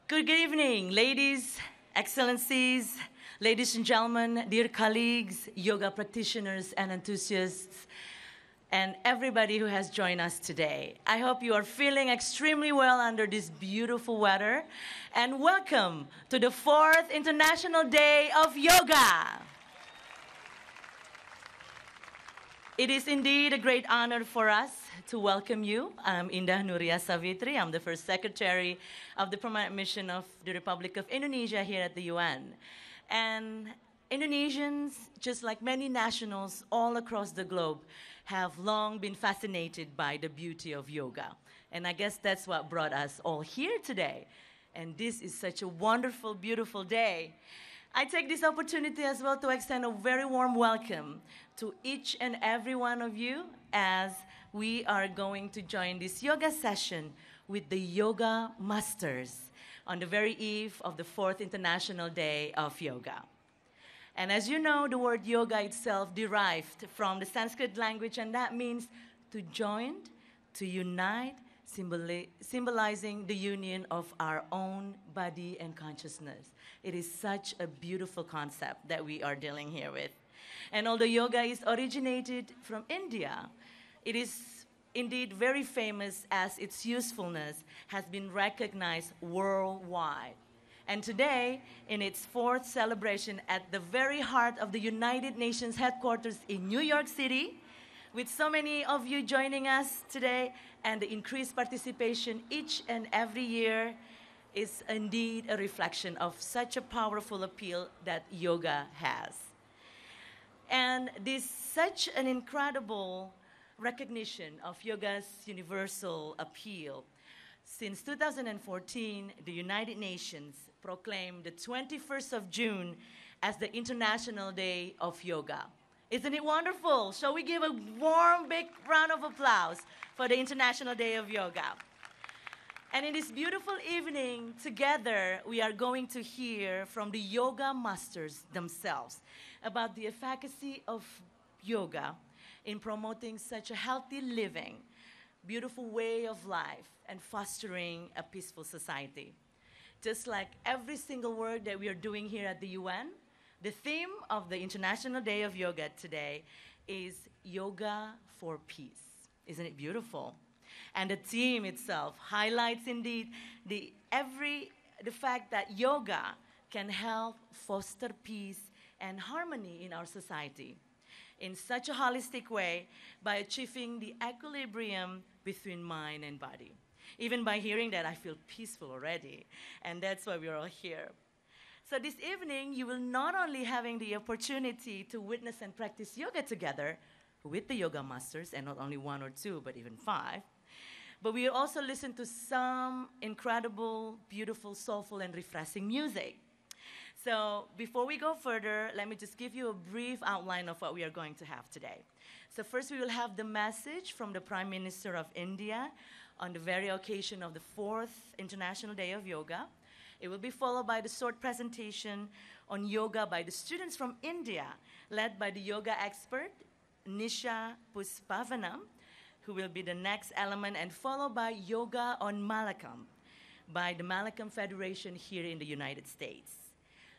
Good evening, ladies, excellencies, ladies and gentlemen, dear colleagues, yoga practitioners and enthusiasts, and everybody who has joined us today. I hope you are feeling extremely well under this beautiful weather, and welcome to the 4th International Day of Yoga. It is indeed a great honor for us to welcome you. I'm Indah Nuria Savitri. I'm the first secretary of the Permanent Mission of the Republic of Indonesia here at the UN. And Indonesians, just like many nationals all across the globe, have long been fascinated by the beauty of yoga. And I guess that's what brought us all here today. And this is such a wonderful, beautiful day. I take this opportunity as well to extend a very warm welcome to each and every one of you as we are going to join this yoga session with the Yoga Masters on the very eve of the 4th International Day of Yoga. And as you know, the word yoga itself derived from the Sanskrit language, and that means to join, to unite, symbolizing the union of our own body and consciousness. It is such a beautiful concept that we are dealing here with. And although yoga is originated from India, it is indeed very famous as its usefulness has been recognized worldwide. And today, in its 4th celebration at the very heart of the United Nations headquarters in New York City, with so many of you joining us today and the increased participation each and every year, is indeed a reflection of such a powerful appeal that yoga has. And this such an incredible recognition of yoga's universal appeal. Since 2014, the United Nations proclaimed the 21st of June as the International Day of Yoga. Isn't it wonderful? Shall we give a warm, big round of applause for the International Day of Yoga? And in this beautiful evening, together, we are going to hear from the yoga masters themselves about the efficacy of yoga in promoting such a healthy living, beautiful way of life, and fostering a peaceful society. Just like every single work that we are doing here at the UN, the theme of the International Day of Yoga today is Yoga for Peace. Isn't it beautiful? And the theme itself highlights indeed the fact that yoga can help foster peace and harmony in our society in such a holistic way by achieving the equilibrium between mind and body. Even by hearing that, I feel peaceful already, and that's why we're all here. So this evening, you will not only having the opportunity to witness and practice yoga together with the yoga masters, and not only one or two, but even 5, but we will also listen to some incredible, beautiful, soulful, and refreshing music. So before we go further, let me just give you a brief outline of what we are going to have today. So first, we will have the message from the Prime Minister of India on the very occasion of the 4th International Day of Yoga. It will be followed by the short presentation on yoga by the students from India, led by the yoga expert, Nisha Puspavanam, who will be the next element, and followed by Yoga on Malakam by the Malakam Federation here in the United States.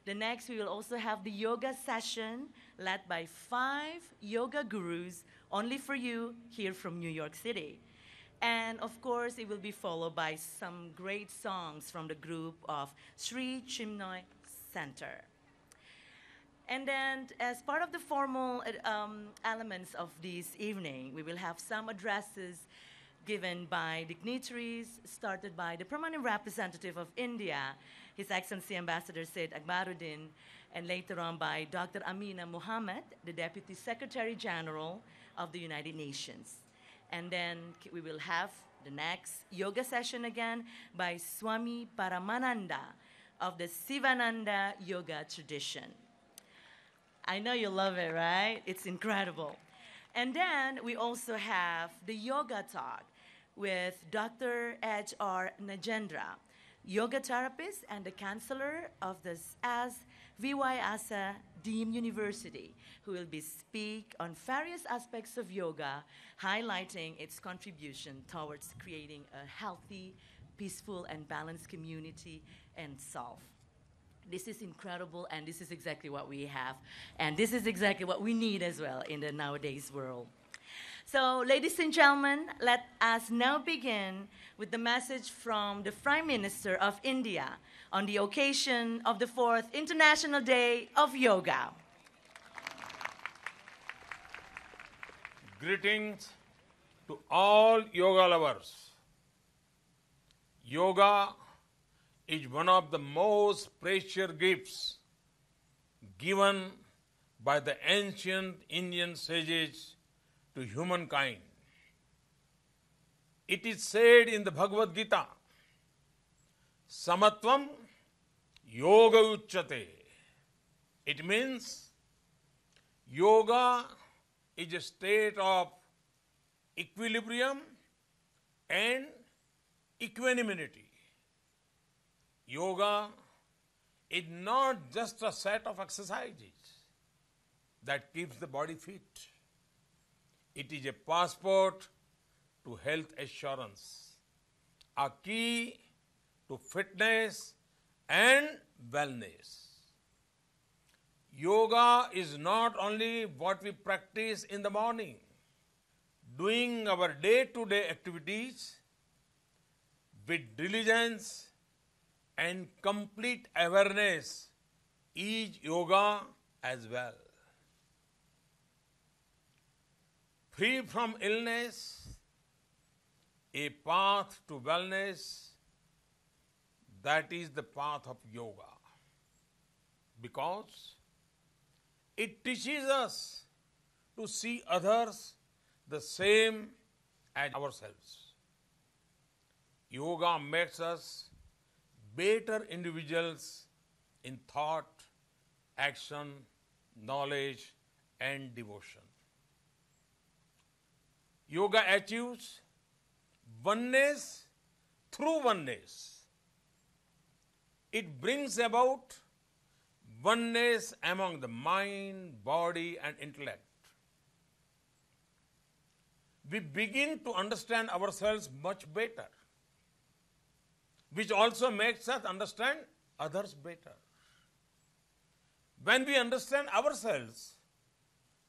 The next, we will also have the yoga session led by 5 yoga gurus, only for you here from New York City. And of course, it will be followed by some great songs from the group of Sri Chinmoy Center. And then, as part of the formal elements of this evening, we will have some addresses given by dignitaries, started by the Permanent Representative of India, His Excellency Ambassador Said Akbaruddin, and later on by Dr. Amina Mohammed, the Deputy Secretary General of the United Nations. And then we will have the next yoga session again by Swami Paramananda of the Sivananda Yoga tradition. I know you love it, right? It's incredible. And then we also have the yoga talk with Dr. H.R. Najendra, yoga therapist and the counselor of the V.Y. Asa Deemed University, who will be speak on various aspects of yoga, highlighting its contribution towards creating a healthy, peaceful and balanced community and solve. This is incredible, and this is exactly what we have. And this is exactly what we need as well in the nowadays world. So, ladies and gentlemen, let us now begin with the message from the Prime Minister of India on the occasion of the 4th International Day of Yoga. Greetings to all yoga lovers. Yoga is one of the most precious gifts given by the ancient Indian sages to humankind. It is said in the Bhagavad Gita, Samatvam Yoga Uchyate. It means yoga is a state of equilibrium and equanimity. Yoga is not just a set of exercises that keeps the body fit. It is a passport to health assurance, a key to fitness and wellness. Yoga is not only what we practice in the morning. Doing our day-to-day activities with diligence and complete awareness is yoga as well. Free from illness, a path to wellness, that is the path of yoga. Because it teaches us to see others the same as ourselves. Yoga makes us better individuals in thought, action, knowledge, and devotion. Yoga achieves oneness through oneness. It brings about oneness among the mind, body, and intellect. We begin to understand ourselves much better, which also makes us understand others better. When we understand ourselves,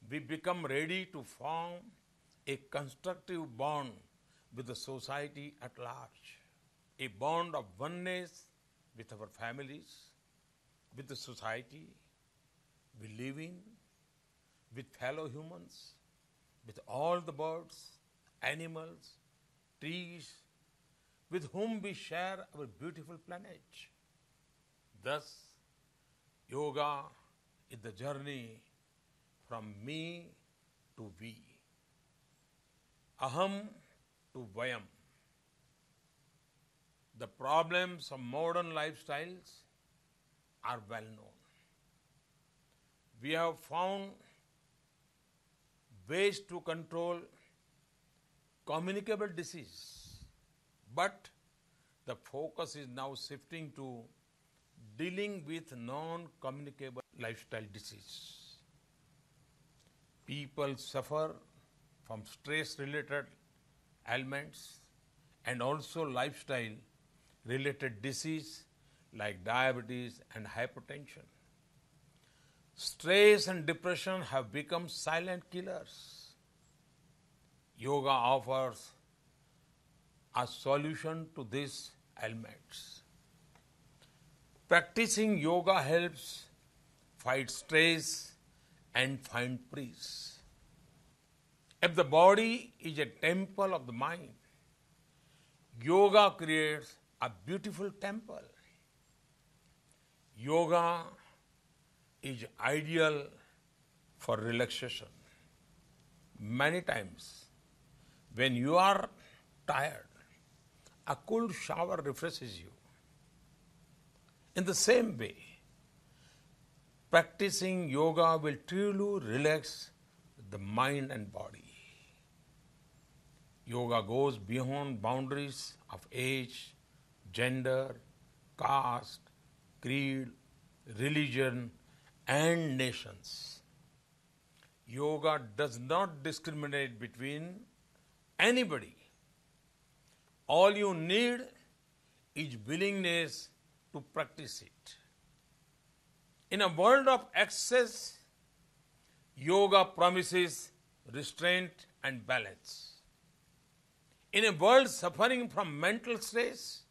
we become ready to form a constructive bond with the society at large, a bond of oneness with our families, with the society we live in, with fellow humans, with all the birds, animals, trees, with whom we share our beautiful planet. Thus, yoga is the journey from me to we, aham to vayam. The problems of modern lifestyles are well known. We have found ways to control communicable disease, but the focus is now shifting to dealing with non-communicable lifestyle disease. People suffer from stress-related ailments and also lifestyle-related disease like diabetes and hypertension. Stress and depression have become silent killers. Yoga offers a solution to these ailments. Practicing yoga helps fight stress and find peace. If the body is a temple of the mind, yoga creates a beautiful temple. Yoga is ideal for relaxation. Many times, when you are tired, a cool shower refreshes you. In the same way, practicing yoga will truly relax the mind and body. Yoga goes beyond boundaries of age, gender, caste, creed, religion, and nations. Yoga does not discriminate between anybody. All you need is willingness to practice it. In a world of excess, yoga promises restraint and balance. In a world suffering from mental stress,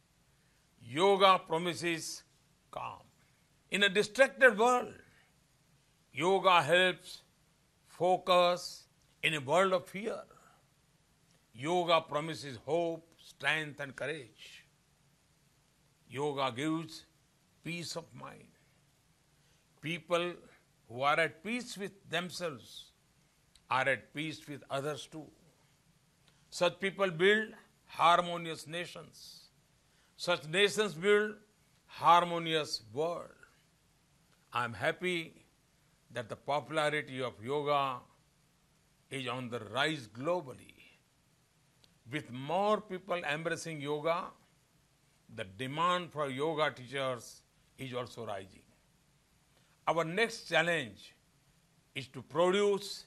yoga promises calm. In a distracted world, yoga helps focus. In a world of fear, yoga promises hope, strength, and courage. Yoga gives peace of mind. People who are at peace with themselves are at peace with others too. Such people build harmonious nations. Such nations build harmonious world. I am happy that the popularity of yoga is on the rise globally. With more people embracing yoga, the demand for yoga teachers is also rising. Our next challenge is to produce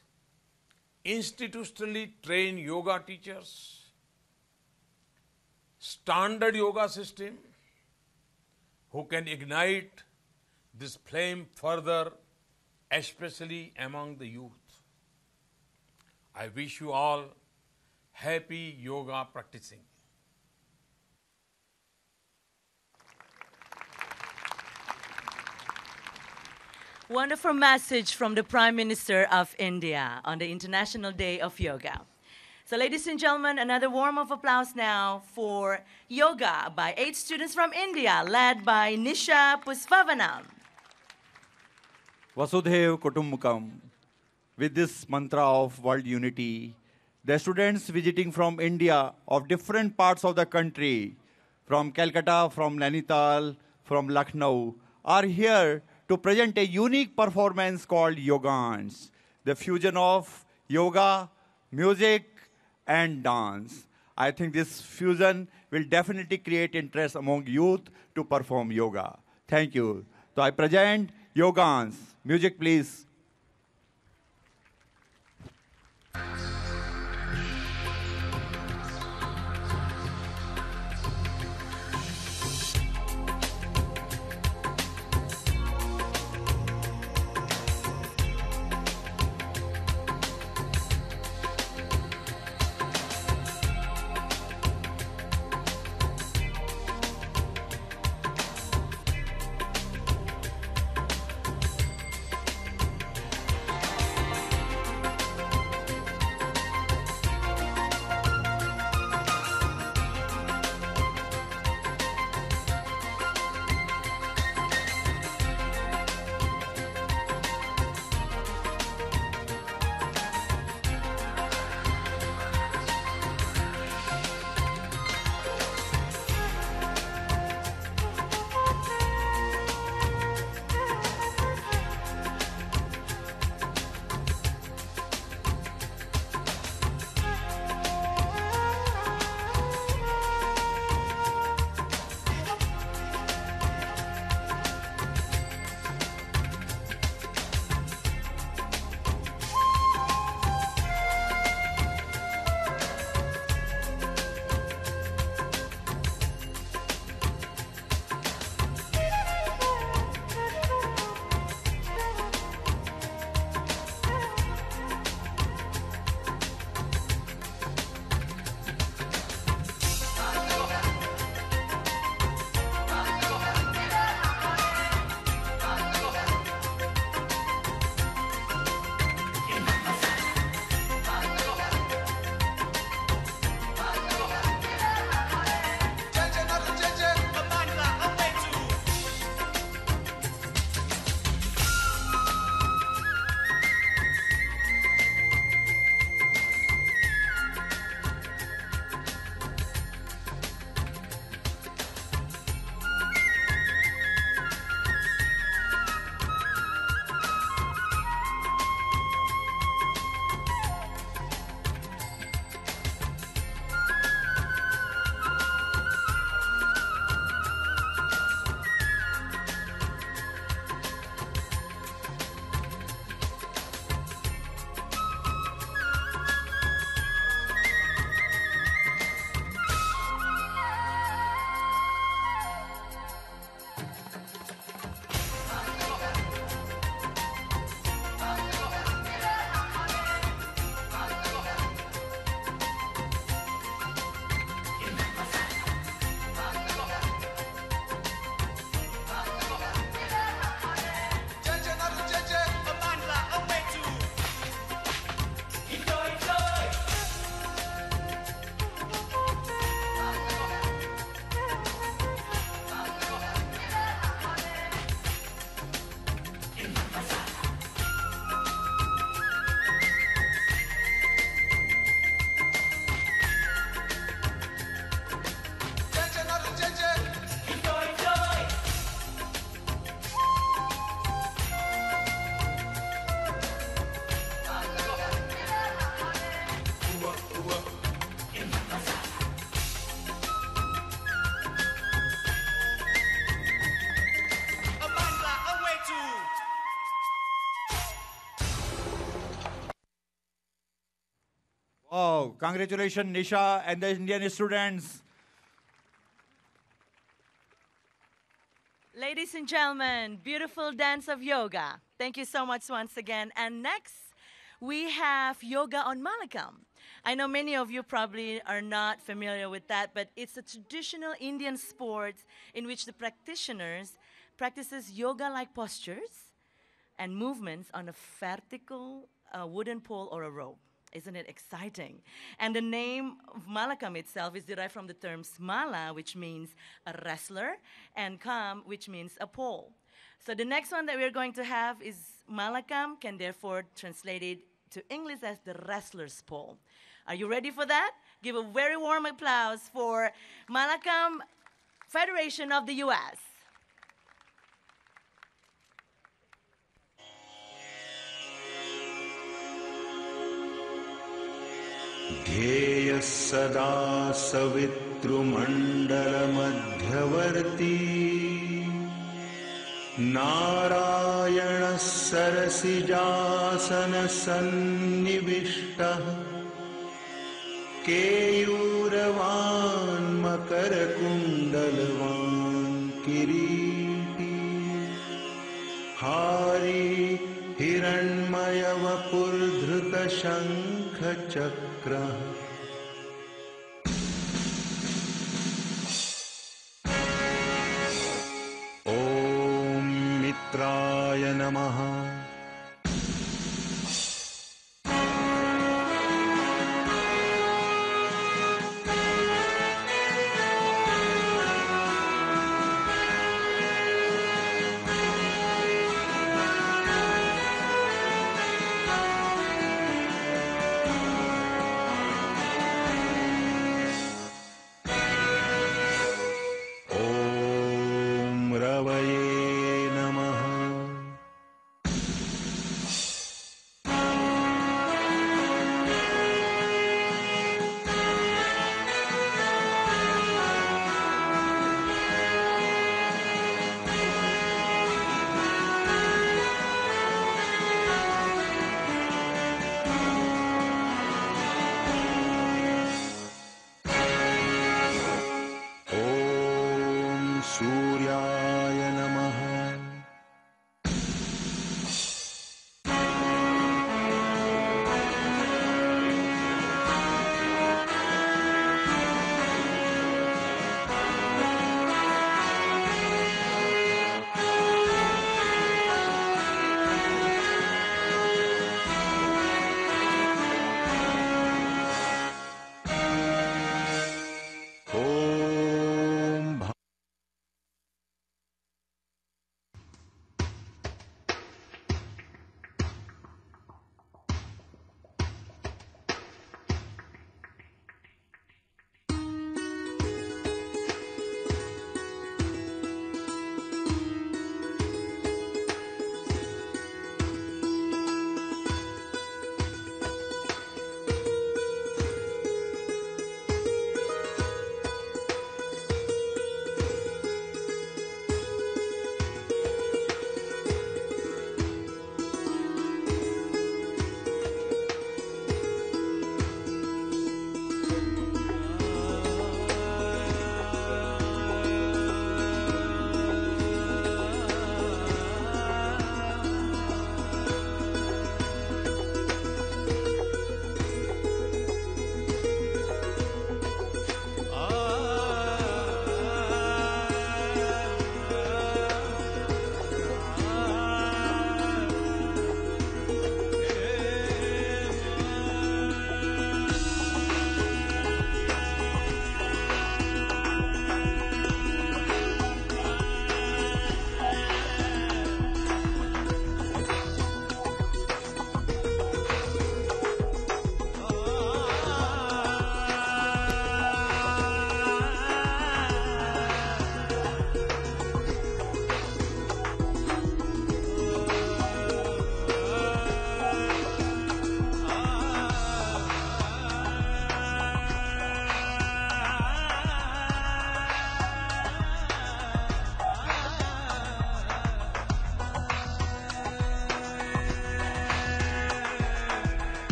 institutionally trained yoga teachers, standard yoga system who can ignite this flame further, especially among the youth. I wish you all happy yoga practicing. Wonderful message from the Prime Minister of India on the International Day of Yoga. So ladies and gentlemen, another warm of applause now for yoga by 8 students from India, led by Nisha Puspavanam. Vasudhaiv Kutumbakam. With this mantra of world unity, the students visiting from India of different parts of the country, from Calcutta, from Nainital, from Lucknow, are here to present a unique performance called Yogans, the fusion of yoga, music, and dance. I think this fusion will definitely create interest among youth to perform yoga. Thank you. So I present Yogans. Music, please. Oh, congratulations, Nisha and the Indian students. Ladies and gentlemen, beautiful dance of yoga. Thank you so much once again. And next, we have yoga on Malakam. I know many of you probably are not familiar with that, but it's a traditional Indian sport in which the practitioners practices yoga-like postures and movements on a vertical wooden pole or a rope. Isn't it exciting? And the name of Malakam itself is derived from the terms mala, which means a wrestler, and kam, which means a pole. So the next one that we're going to have is Malakam, can therefore translate it to English as the wrestler's pole. Are you ready for that? Give a very warm applause for Malakam Federation of the U.S. ध्येयः सदा सवितृमण्डलमध्यवर्ती नारायणः सरसिजासनसन्निविष्टः केयूरवान् मकरकुण्डलवान् किरीटी हारी हिरण्मयवपुर्धृतशङ्खचक्रः ॐ मित्राय नमः। ॐ रवये नमः।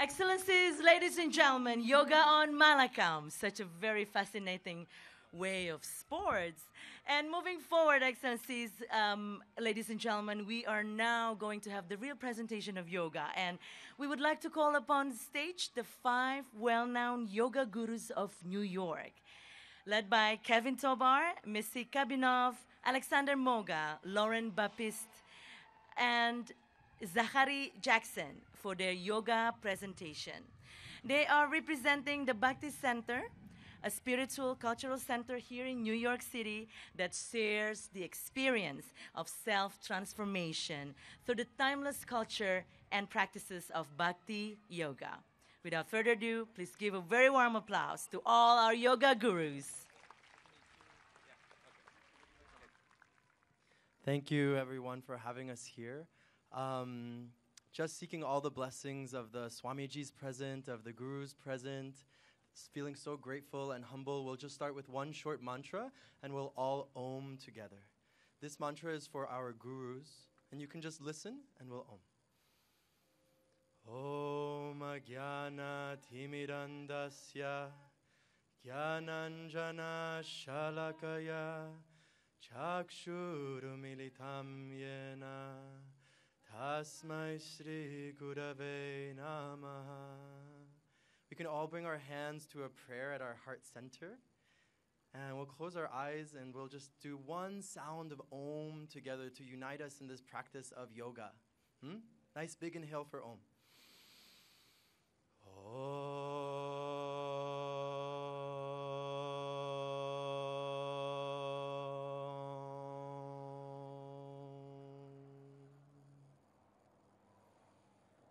Excellencies, ladies and gentlemen, yoga on Malakam, such a very fascinating way of sports. And moving forward, Excellencies, ladies and gentlemen, we are now going to have the real presentation of yoga. And we would like to call upon stage the 5 well-known yoga gurus of New York, led by Kevin Tobar, Missy Kabinov, Alexander Moga, Lauren Baptiste, and Zachary Jackson for their yoga presentation. They are representing the Bhakti Center, a spiritual cultural center here in New York City that shares the experience of self-transformation through the timeless culture and practices of Bhakti Yoga. Without further ado, please give a very warm applause to all our yoga gurus. Thank you, everyone, for having us here. Just seeking all the blessings of the Swamijis present, of the Gurus present, feeling so grateful and humble. We'll just start with one short mantra, and we'll all Om together. This mantra is for our Gurus, and you can just listen, and we'll Om. Om Jnana Timirandasya Jnananjana Shalakaya Chakshurumilitam Yena Tasmai Shri Gurave Namaha. We can all bring our hands to a prayer at our heart center. And we'll close our eyes and we'll just do one sound of Om together to unite us in this practice of yoga. Nice big inhale for Om.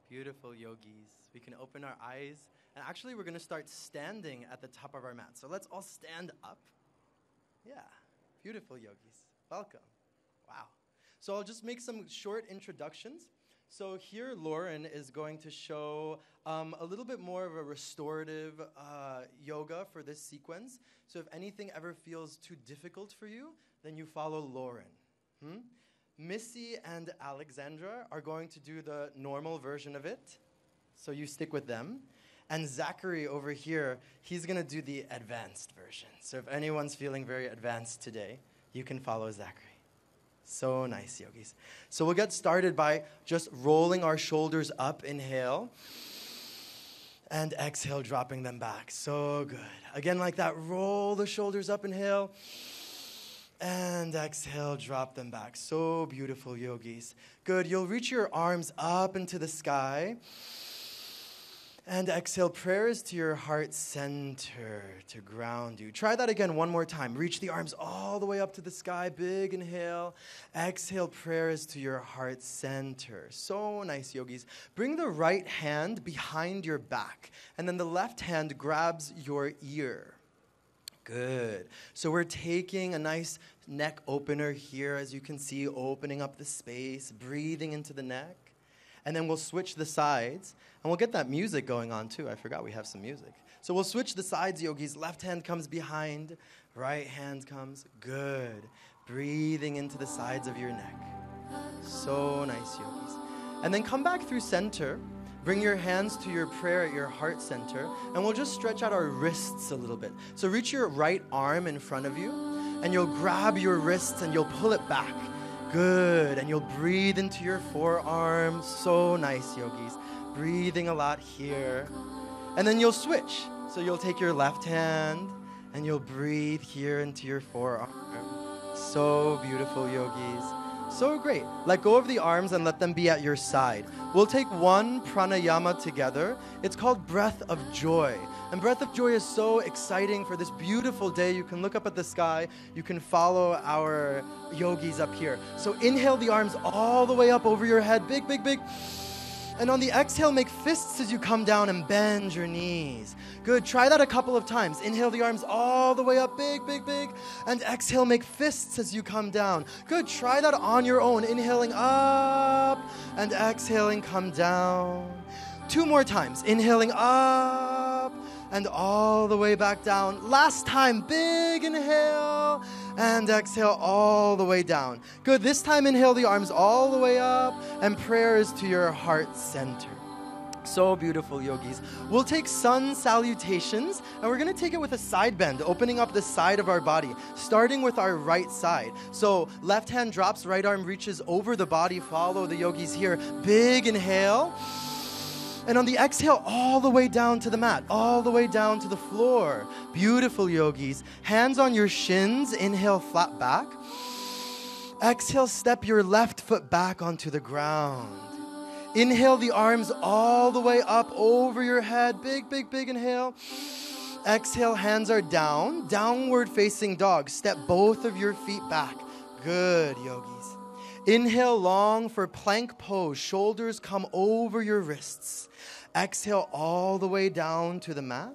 Beautiful yogis. We can open our eyes. And actually, we're going to start standing at the top of our mat. So let's all stand up. Yeah. Beautiful yogis. Welcome. Wow. So I'll just make some short introductions. So here, Lauren is going to show a little bit more of a restorative yoga for this sequence. So if anything ever feels too difficult for you, then you follow Lauren. Missy and Alexandra are going to do the normal version of it, so you stick with them. And Zachary over here, he's going to do the advanced version. So if anyone's feeling very advanced today, you can follow Zachary. So nice, yogis. So we'll get started by just rolling our shoulders up, inhale, and exhale, dropping them back. So good. Again, like that, roll the shoulders up, inhale, and exhale, drop them back. So beautiful, yogis. Good. You'll reach your arms up into the sky. And exhale, prayers to your heart center to ground you. Try that again one more time. Reach the arms all the way up to the sky. Big inhale. Exhale, prayers to your heart center. So nice, yogis. Bring the right hand behind your back. And then the left hand grabs your ear. Good. So we're taking a nice neck opener here, as you can see, opening up the space, breathing into the neck. And then we'll switch the sides, and we'll get that music going on too. I forgot we have some music. So we'll switch the sides, yogis. Left hand comes behind, right hand comes. Good. Breathing into the sides of your neck. So nice, yogis. And then come back through center. Bring your hands to your prayer at your heart center, and we'll just stretch out our wrists a little bit. So reach your right arm in front of you, and you'll grab your wrists and you'll pull it back. Good. And you'll breathe into your forearm. So nice, yogis. Breathing a lot here. And then you'll switch. So you'll take your left hand and you'll breathe here into your forearm. So beautiful, yogis. So great. Let go of the arms and let them be at your side. We'll take one pranayama together. It's called breath of joy. And breath of joy is so exciting for this beautiful day. You can look up at the sky. You can follow our yogis up here. So inhale the arms all the way up over your head. Big, big, big. And on the exhale, make fists as you come down and bend your knees. Good. Try that a couple of times. Inhale the arms all the way up. Big, big, big. And exhale, make fists as you come down. Good. Try that on your own. Inhaling up and exhaling, come down. 2 more times. Inhaling up and all the way back down. Last time, big inhale and exhale all the way down. Good. This time, inhale the arms all the way up, and prayer is to your heart center. So beautiful, yogis. We'll take sun salutations, and we're going to take it with a side bend, opening up the side of our body, starting with our right side. So left hand drops, right arm reaches over the body. Follow the yogis here. Big inhale. And on the exhale, all the way down to the mat, all the way down to the floor. Beautiful, yogis. Hands on your shins. Inhale, flat back. Exhale, step your left foot back onto the ground. Inhale the arms all the way up over your head. Big, big, big inhale. Exhale, hands are down. Downward facing dog. Step both of your feet back. Good, yogis. Inhale long for plank pose. Shoulders come over your wrists. Exhale all the way down to the mat.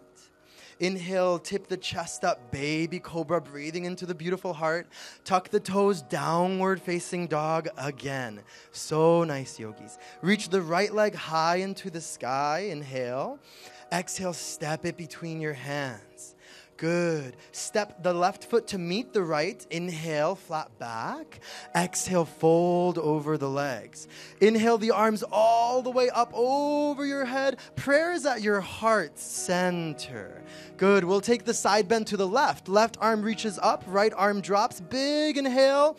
Inhale, tip the chest up, baby cobra, breathing into the beautiful heart. Tuck the toes, downward facing dog again. So nice, yogis. Reach the right leg high into the sky. Inhale. Exhale, step it between your hands. Good. Step the left foot to meet the right. Inhale, flat back. Exhale, fold over the legs. Inhale the arms all the way up over your head. Prayer is at your heart center. Good. We'll take the side bend to the left. Left arm reaches up. Right arm drops. Big inhale.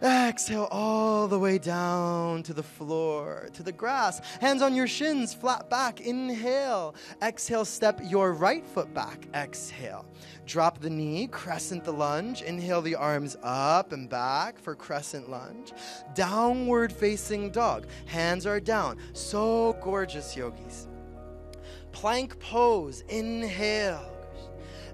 Exhale all the way down to the floor, to the grass. Hands on your shins, flat back. Inhale. Exhale, step your right foot back. Exhale. Drop the knee, crescent the lunge. Inhale the arms up and back for crescent lunge. Downward facing dog. Hands are down. So gorgeous, yogis. Plank pose. Inhale.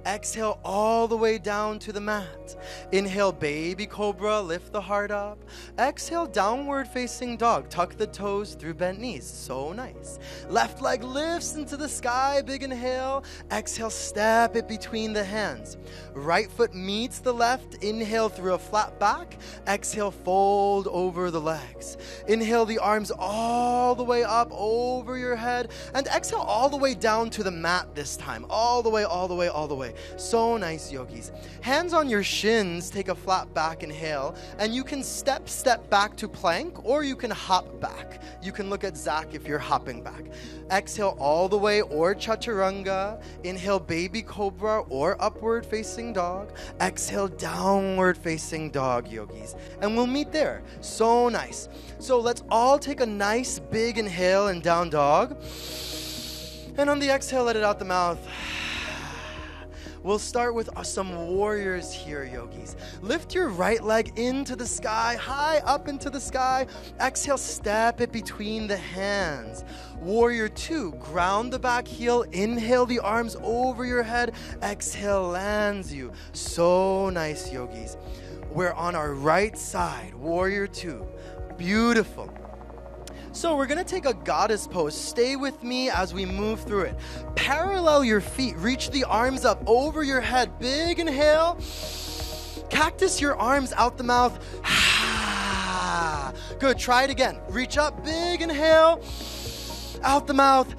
Exhale all the way down to the mat. Inhale, baby cobra, lift the heart up. Exhale, downward facing dog. Tuck the toes through bent knees. So nice. Left leg lifts into the sky. Big inhale. Exhale, step it between the hands. Right foot meets the left. Inhale through a flat back. Exhale, fold over the legs. Inhale the arms all the way up over your head. And exhale all the way down to the mat this time. All the way, all the way, all the way. So nice, yogis. Hands on your shins, take a flat back inhale, and you can step back to plank, or you can hop back. You can look at Zach if you're hopping back. Exhale all the way, or chaturanga. Inhale, baby cobra, or upward facing dog. Exhale, downward facing dog, yogis. And we'll meet there. So nice. So let's all take a nice big inhale and down dog. And on the exhale, let it out the mouth. We'll start with some warriors here, yogis. Lift your right leg into the sky, high up into the sky. Exhale, step it between the hands. Warrior 2, ground the back heel. Inhale the arms over your head. Exhale, lands you. So nice, yogis. We're on our right side, warrior 2. Beautiful. So we're going to take a goddess pose. Stay with me as we move through it. Parallel your feet. Reach the arms up over your head. Big inhale. Cactus your arms out the mouth. Good. Try it again. Reach up. Big inhale. Out the mouth.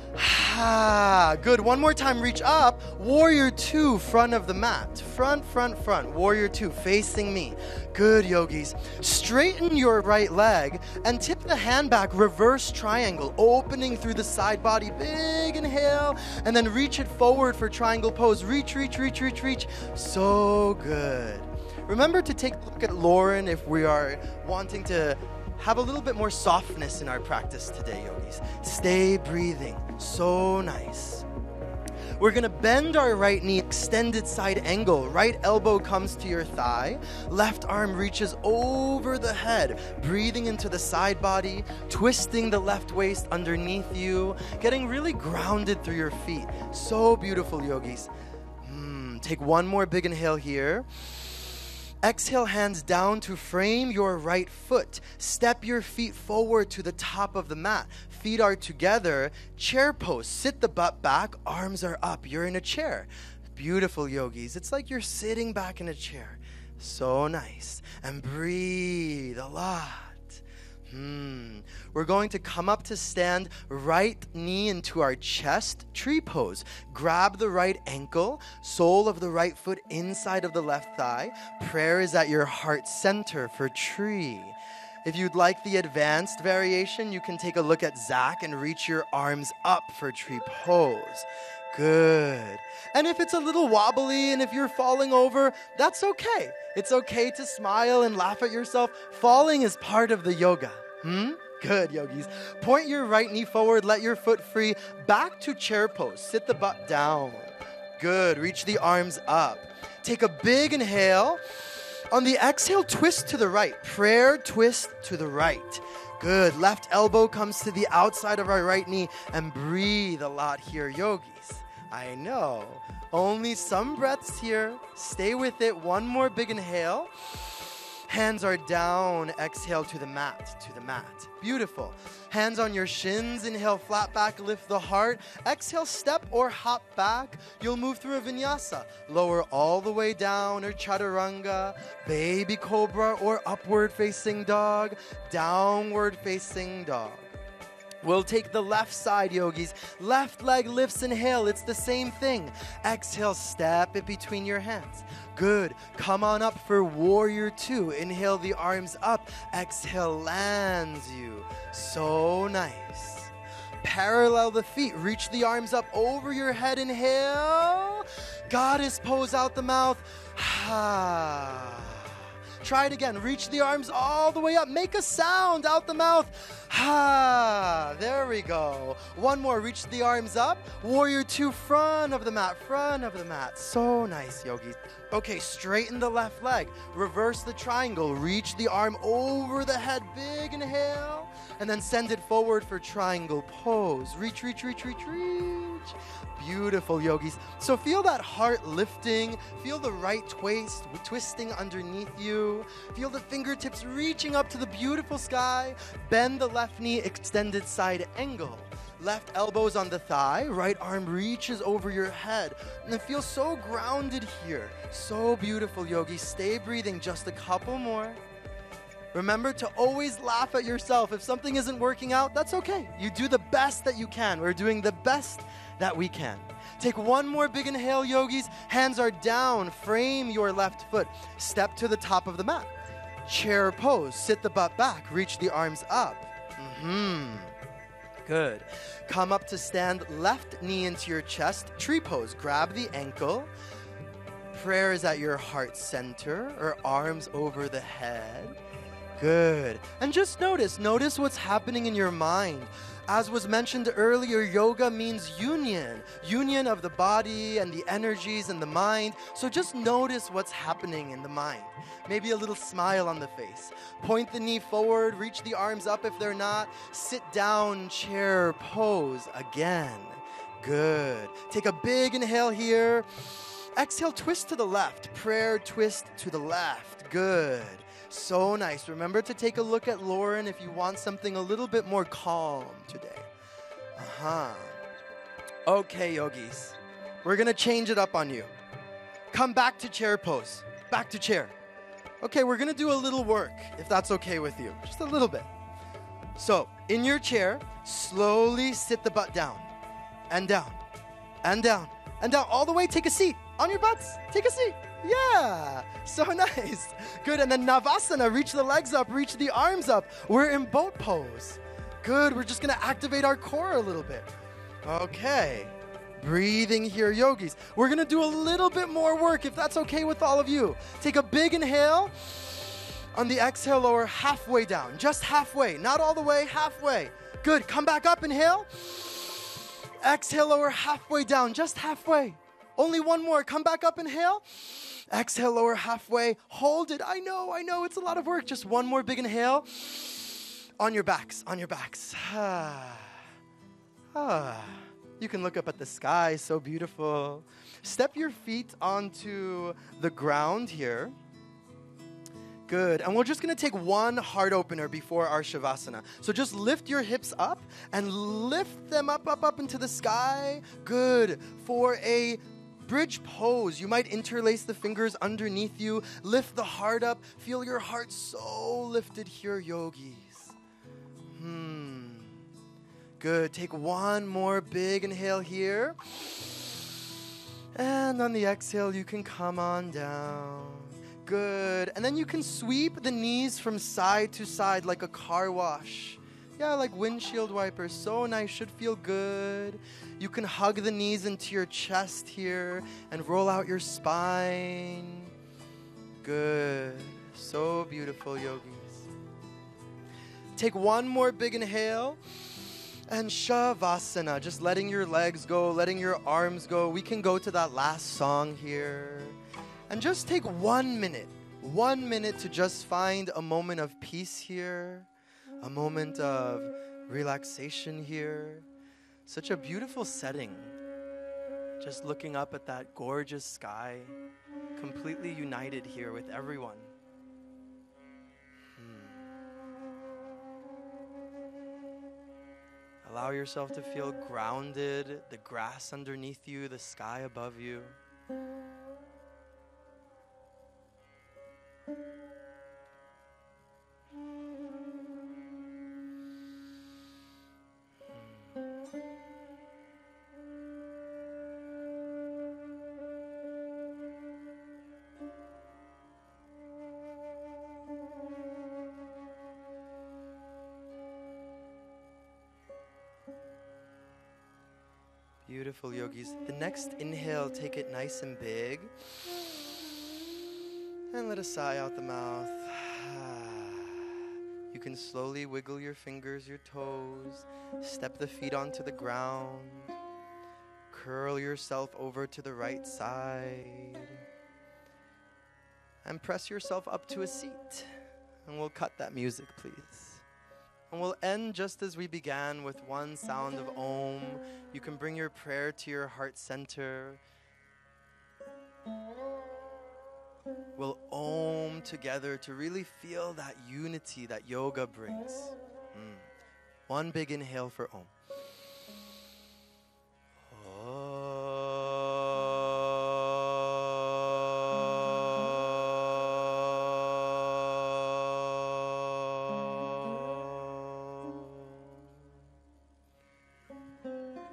Good. One more time. Reach up. Warrior 2, front of the mat. Front, front, front. Warrior 2, facing me. Good, yogis. Straighten your right leg and tip the hand back. Reverse triangle, opening through the side body. Big inhale. And then reach it forward for triangle pose. Reach, reach, reach, reach, reach. So good. Remember to take a look at Lauren if we are wanting to have a little bit more softness in our practice today, yogis. Stay breathing. So nice. We're going to bend our right knee, extended side angle. Right elbow comes to your thigh. Left arm reaches over the head. Breathing into the side body, twisting the left waist underneath you, getting really grounded through your feet. So beautiful, yogis. Take one more big inhale here. Exhale, hands down to frame your right foot. Step your feet forward to the top of the mat. Feet are together. Chair pose. Sit the butt back. Arms are up. You're in a chair. Beautiful, yogis. It's like you're sitting back in a chair. So nice. And breathe a lot. We're going to come up to stand, right knee into our chest, tree pose. Grab the right ankle, sole of the right foot inside of the left thigh. Prayer is at your heart center for tree. If you'd like the advanced variation, you can take a look at Zach and reach your arms up for tree pose. Good. And if it's a little wobbly and if you're falling over, that's okay. It's okay to smile and laugh at yourself. Falling is part of the yoga. Good, yogis. Point your right knee forward, let your foot free. Back to chair pose. Sit the butt down. Good. Reach the arms up. Take a big inhale. On the exhale, twist to the right. Prayer twist to the right. Good. Left elbow comes to the outside of our right knee and breathe a lot here, yogis. I know. Only some breaths here. Stay with it. One more big inhale. Hands are down. Exhale to the mat, to the mat. Beautiful. Hands on your shins. Inhale, flat back, lift the heart. Exhale, step or hop back. You'll move through a vinyasa. Lower all the way down or chaturanga, baby cobra or upward facing dog, downward facing dog. We'll take the left side, yogis. Left leg lifts, inhale. It's the same thing. Exhale, step it between your hands. Good. Come on up for warrior two. Inhale the arms up. Exhale, lands you. So nice. Parallel the feet. Reach the arms up over your head. Inhale. Goddess pose out the mouth. Ha. Try it again. Reach the arms all the way up. Make a sound out the mouth. Ha! There we go. One more. Reach the arms up. Warrior two, front of the mat. Front of the mat. So nice, yogis. Okay, straighten the left leg. Reverse the triangle. Reach the arm over the head. Big inhale. And then send it forward for triangle pose. Reach, reach, reach, reach, reach. Beautiful, yogis. So feel that heart lifting. Feel the right twist twisting underneath you. Feel the fingertips reaching up to the beautiful sky. Bend the left knee, extended side angle. Left elbows on the thigh. Right arm reaches over your head. And feel so grounded here. So beautiful, yogis. Stay breathing. Just a couple more. Remember to always laugh at yourself. If something isn't working out, that's okay. You do the best that you can. We're doing the best that we can. Take one more big inhale, yogis. Hands are down. Frame your left foot. Step to the top of the mat. Chair pose. Sit the butt back. Reach the arms up. Good. Come up to stand. Left knee into your chest. Tree pose. Grab the ankle. Prayer is at your heart center, or arms over the head. Good. And just notice what's happening in your mind. As was mentioned earlier, yoga means union of the body and the energies and the mind. So just notice what's happening in the mind. Maybe a little smile on the face. Point the knee forward, reach the arms up if they're not. Sit down, chair pose again. Good. Take a big inhale here. Exhale, twist to the left. Prayer twist to the left. Good. So nice. Remember to take a look at Lauren if you want something a little bit more calm today. Okay, yogis. We're going to change it up on you. Come back to chair pose. Back to chair. Okay, we're going to do a little work, if that's okay with you. Just a little bit. So, in your chair, slowly sit the butt down. And down. And down. And down. All the way, take a seat. On your butts. Take a seat. Yeah, so nice. Good, and then Navasana, reach the legs up, reach the arms up. We're in boat pose. Good, we're just gonna activate our core a little bit. Okay, breathing here, yogis. We're gonna do a little bit more work if that's okay with all of you. Take a big inhale. On the exhale, lower halfway down, just halfway, not all the way, halfway. Good, come back up, inhale. Exhale, lower halfway down, just halfway. Only one more, come back up, inhale. Exhale, lower halfway. Hold it. I know. It's a lot of work. Just one more big inhale. On your backs. You can look up at the sky. So beautiful. Step your feet onto the ground here. Good. And we're just going to take one heart opener before our Shavasana. So just lift your hips up and lift them up into the sky. Good. For a bridge pose, you might interlace the fingers underneath you. Lift the heart up. Feel your heart so lifted here, yogis. Good. Take one more big inhale here. And on the exhale, you can come on down. Good. And then you can sweep the knees from side to side like a car wash. Yeah, like windshield wipers. So nice. Should feel good. You can hug the knees into your chest here and roll out your spine. Good. So beautiful, yogis. Take one more big inhale. And Shavasana, just letting your legs go, letting your arms go. We can go to that last song here. And just take 1 minute to just find a moment of peace here, a moment of relaxation here. Such a beautiful setting. Just looking up at that gorgeous sky, completely united here with everyone. Allow yourself to feel grounded, the grass underneath you, the sky above you. Beautiful, yogis. The next inhale, take it nice and big. And let a sigh out the mouth. You can slowly wiggle your fingers, your toes. Step the feet onto the ground. Curl yourself over to the right side. And press yourself up to a seat. And we'll cut that music, please. And we'll end just as we began with one sound of Om. You can bring your prayer to your heart center. We'll Om together to really feel that unity that yoga brings. One big inhale for Om.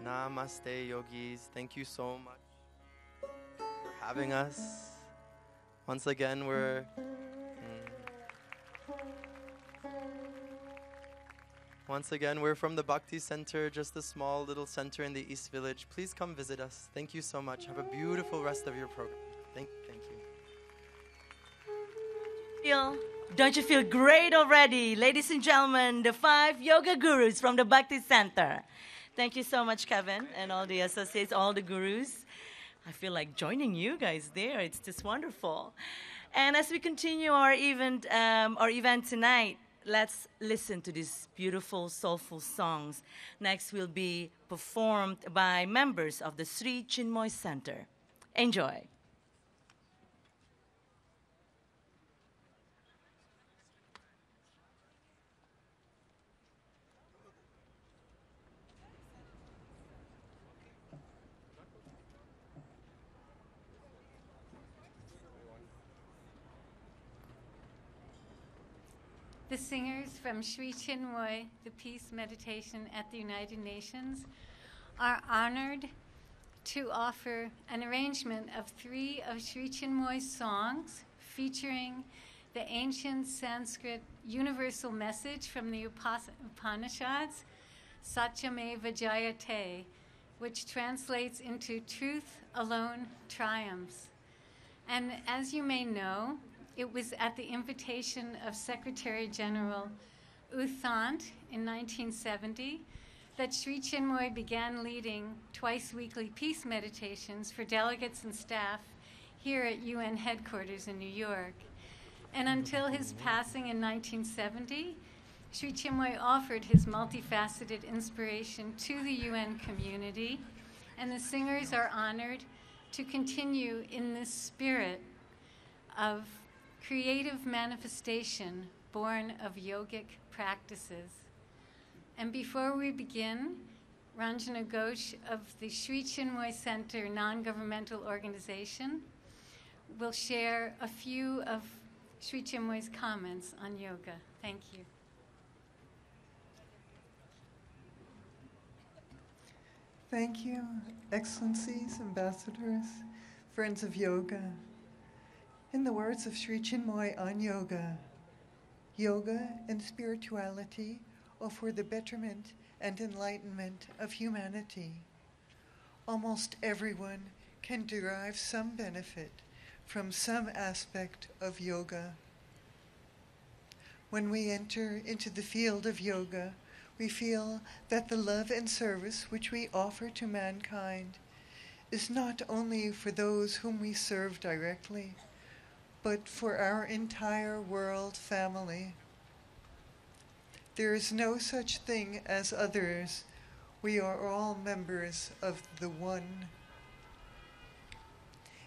Namaste, yogis. Thank you so much for having us. Once again, we're from the Bhakti Center, just a small little center in the East Village. Please come visit us. Thank you so much. Have a beautiful rest of your program. Thank you. Don't you feel great already? Ladies and gentlemen, the 5 yoga gurus from the Bhakti Center. Thank you so much, Kevin, and all the associates, all the gurus. I feel like joining you guys there. It's just wonderful. And as we continue our event tonight, let's listen to these beautiful, soulful songs. Next will be performed by members of the Sri Chinmoy Center. Enjoy. The singers from Sri Chinmoy, the Peace Meditation at the United Nations, are honored to offer an arrangement of 3 of Sri Chinmoy's songs featuring the ancient Sanskrit universal message from the Upanishads, Satyameva Jayate, which translates into truth alone triumphs. And as you may know, it was at the invitation of Secretary General U Thant in 1970 that Sri Chinmoy began leading twice-weekly peace meditations for delegates and staff here at UN headquarters in New York. And until his passing in 1970, Sri Chinmoy offered his multifaceted inspiration to the UN community, and the singers are honored to continue in this spirit of creative manifestation born of yogic practices. And before we begin, Ranjana Ghosh of the Sri Chinmoy Center non-governmental organization will share a few of Sri Chinmoy's comments on yoga. Thank you. Thank you, Excellencies, Ambassadors, Friends of Yoga. In the words of Sri Chinmoy on yoga, yoga and spirituality offer the betterment and enlightenment of humanity. Almost everyone can derive some benefit from some aspect of yoga. When we enter into the field of yoga, we feel that the love and service which we offer to mankind is not only for those whom we serve directly, but for our entire world family. There is no such thing as others. We are all members of the One.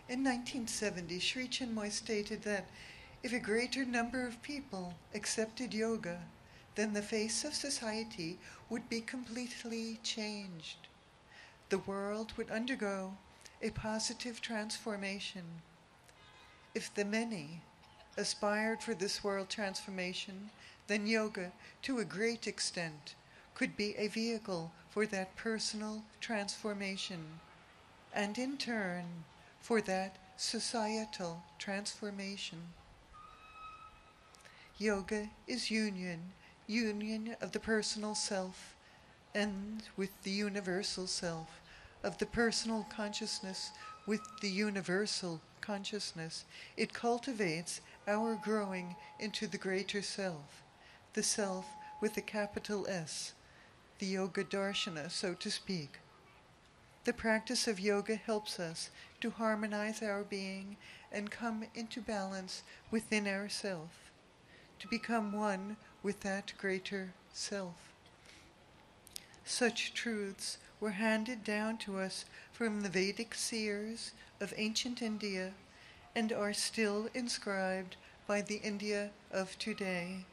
In 1970, Sri Chinmoy stated that if a greater number of people accepted yoga, then the face of society would be completely changed. The world would undergo a positive transformation. If the many aspired for this world transformation, then yoga, to a great extent, could be a vehicle for that personal transformation, and in turn, for that societal transformation. Yoga is union of the personal self and with the universal self, of the personal consciousness with the universal consciousness. It cultivates our growing into the greater self, the self with a capital S, the Yoga Darshana, so to speak. The practice of yoga helps us to harmonize our being and come into balance within ourself, to become one with that greater self. Such truths were handed down to us from the Vedic seers of ancient India and are still inscribed by the India of today.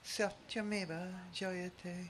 Satyameva Jayate.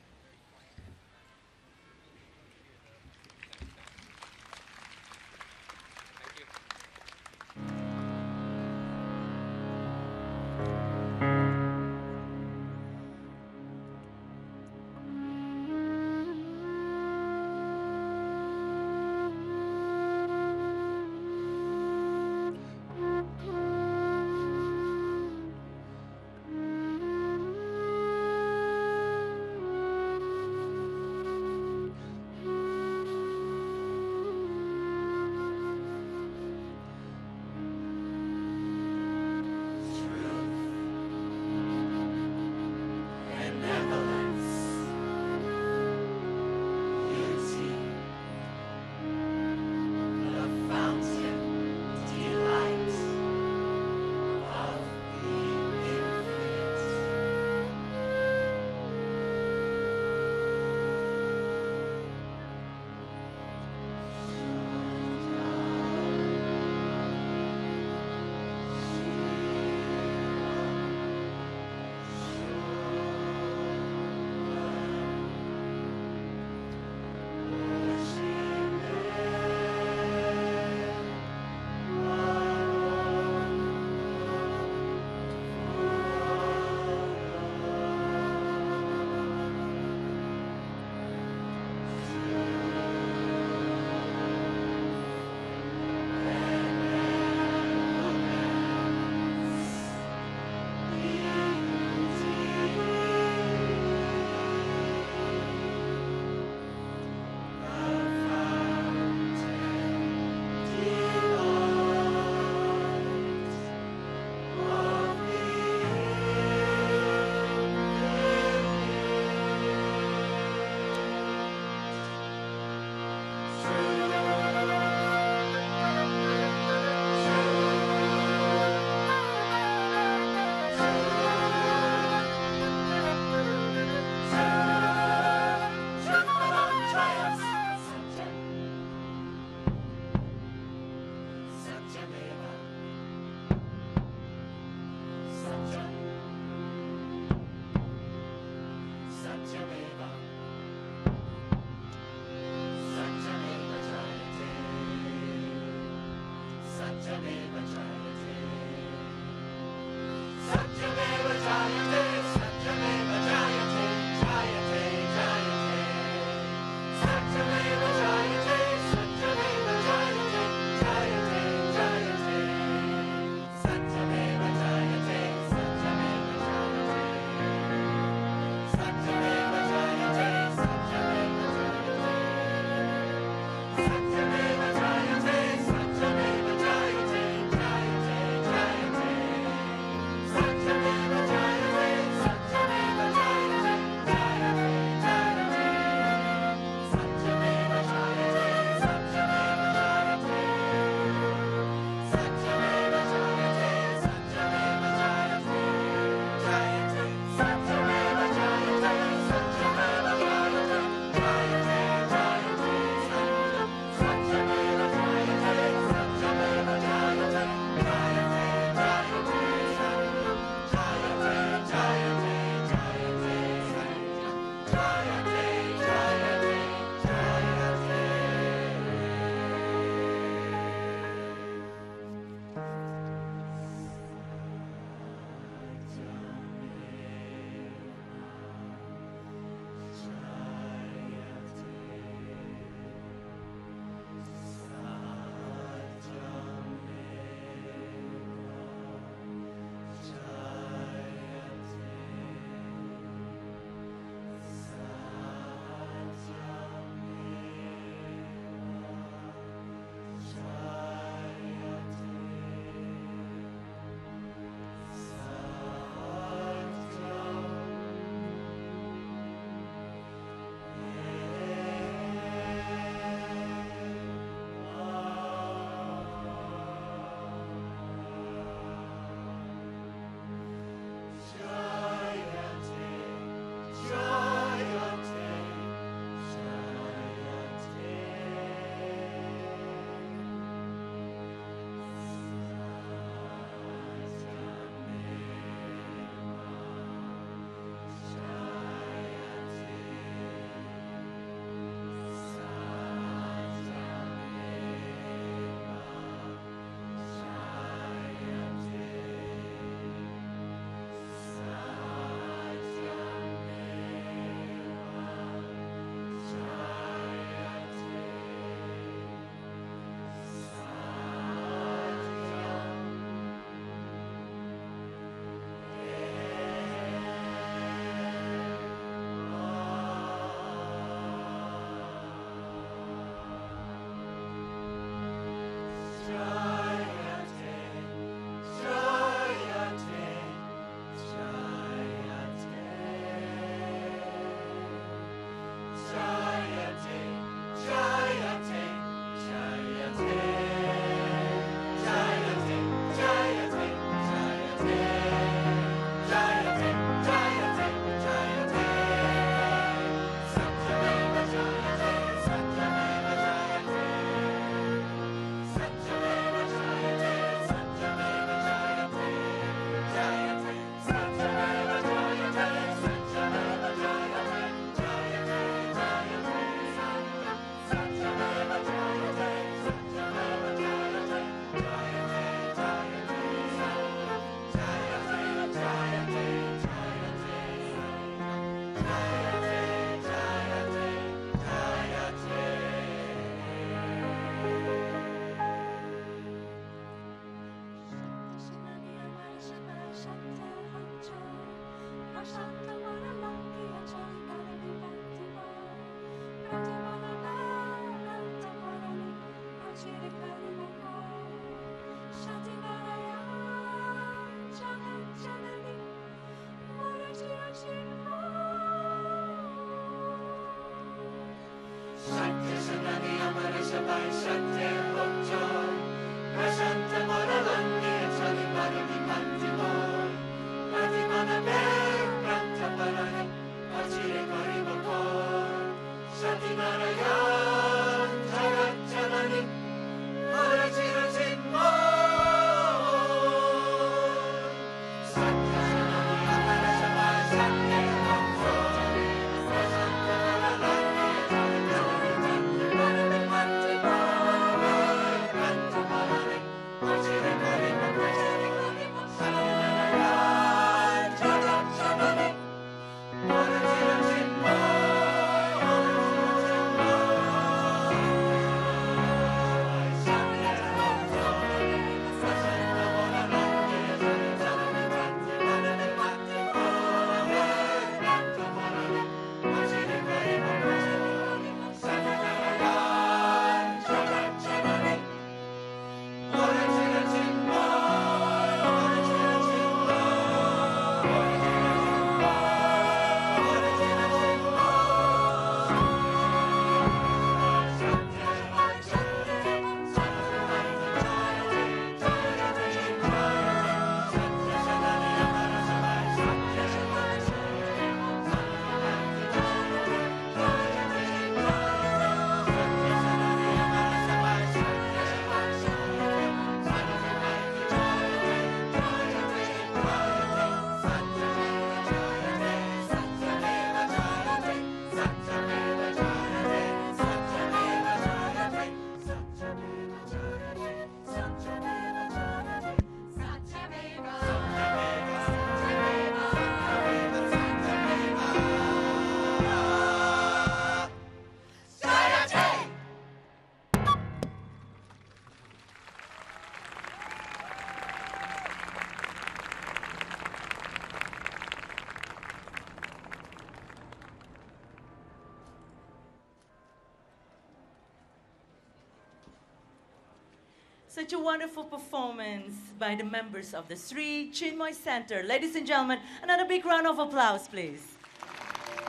Such a wonderful performance by the members of the Sri Chinmoy Center. Ladies and gentlemen, another big round of applause, please.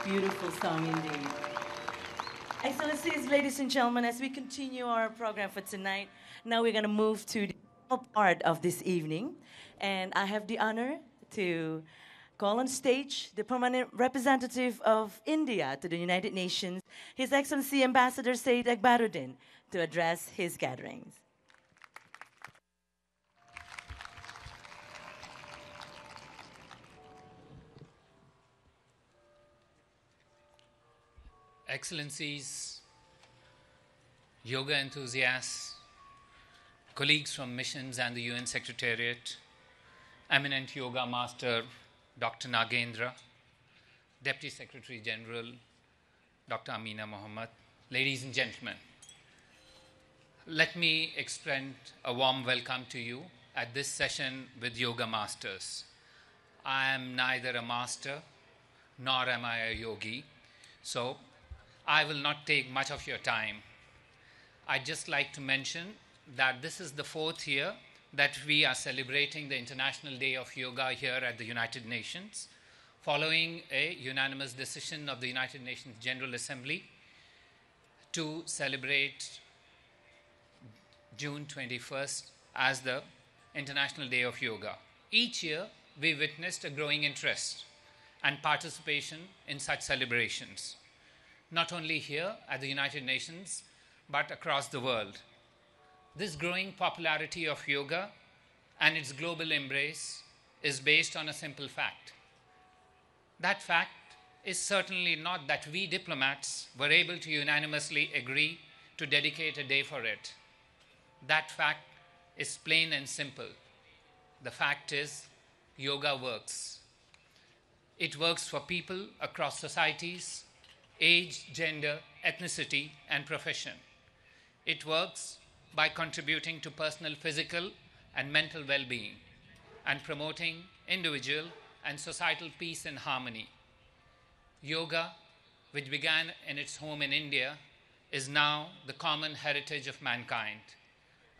Beautiful song indeed. Excellencies, ladies and gentlemen, as we continue our program for tonight, now we're going to move to the final part of this evening. And I have the honor to call on stage the permanent representative of India to the United Nations, His Excellency Ambassador Said Akbaruddin, to address his gatherings. Excellencies, yoga enthusiasts, colleagues from missions and the UN Secretariat, eminent yoga master Dr. Nagendra, Deputy Secretary General Dr. Amina Mohammed, ladies and gentlemen, let me extend a warm welcome to you at this session with Yoga Masters. I am neither a master nor am I a yogi, so I will not take much of your time. I'd just like to mention that this is the 4th year that we are celebrating the International Day of Yoga here at the United Nations, following a unanimous decision of the United Nations General Assembly to celebrate June 21st as the International Day of Yoga. Each year, we witnessed a growing interest and participation in such celebrations, not only here at the United Nations, but across the world. This growing popularity of yoga and its global embrace is based on a simple fact. That fact is certainly not that we diplomats were able to unanimously agree to dedicate a day for it. That fact is plain and simple. The fact is, yoga works. It works for people across societies, age, gender, ethnicity, and profession. It works by contributing to personal physical and mental well-being and promoting individual and societal peace and harmony. Yoga, which began in its home in India, is now the common heritage of mankind,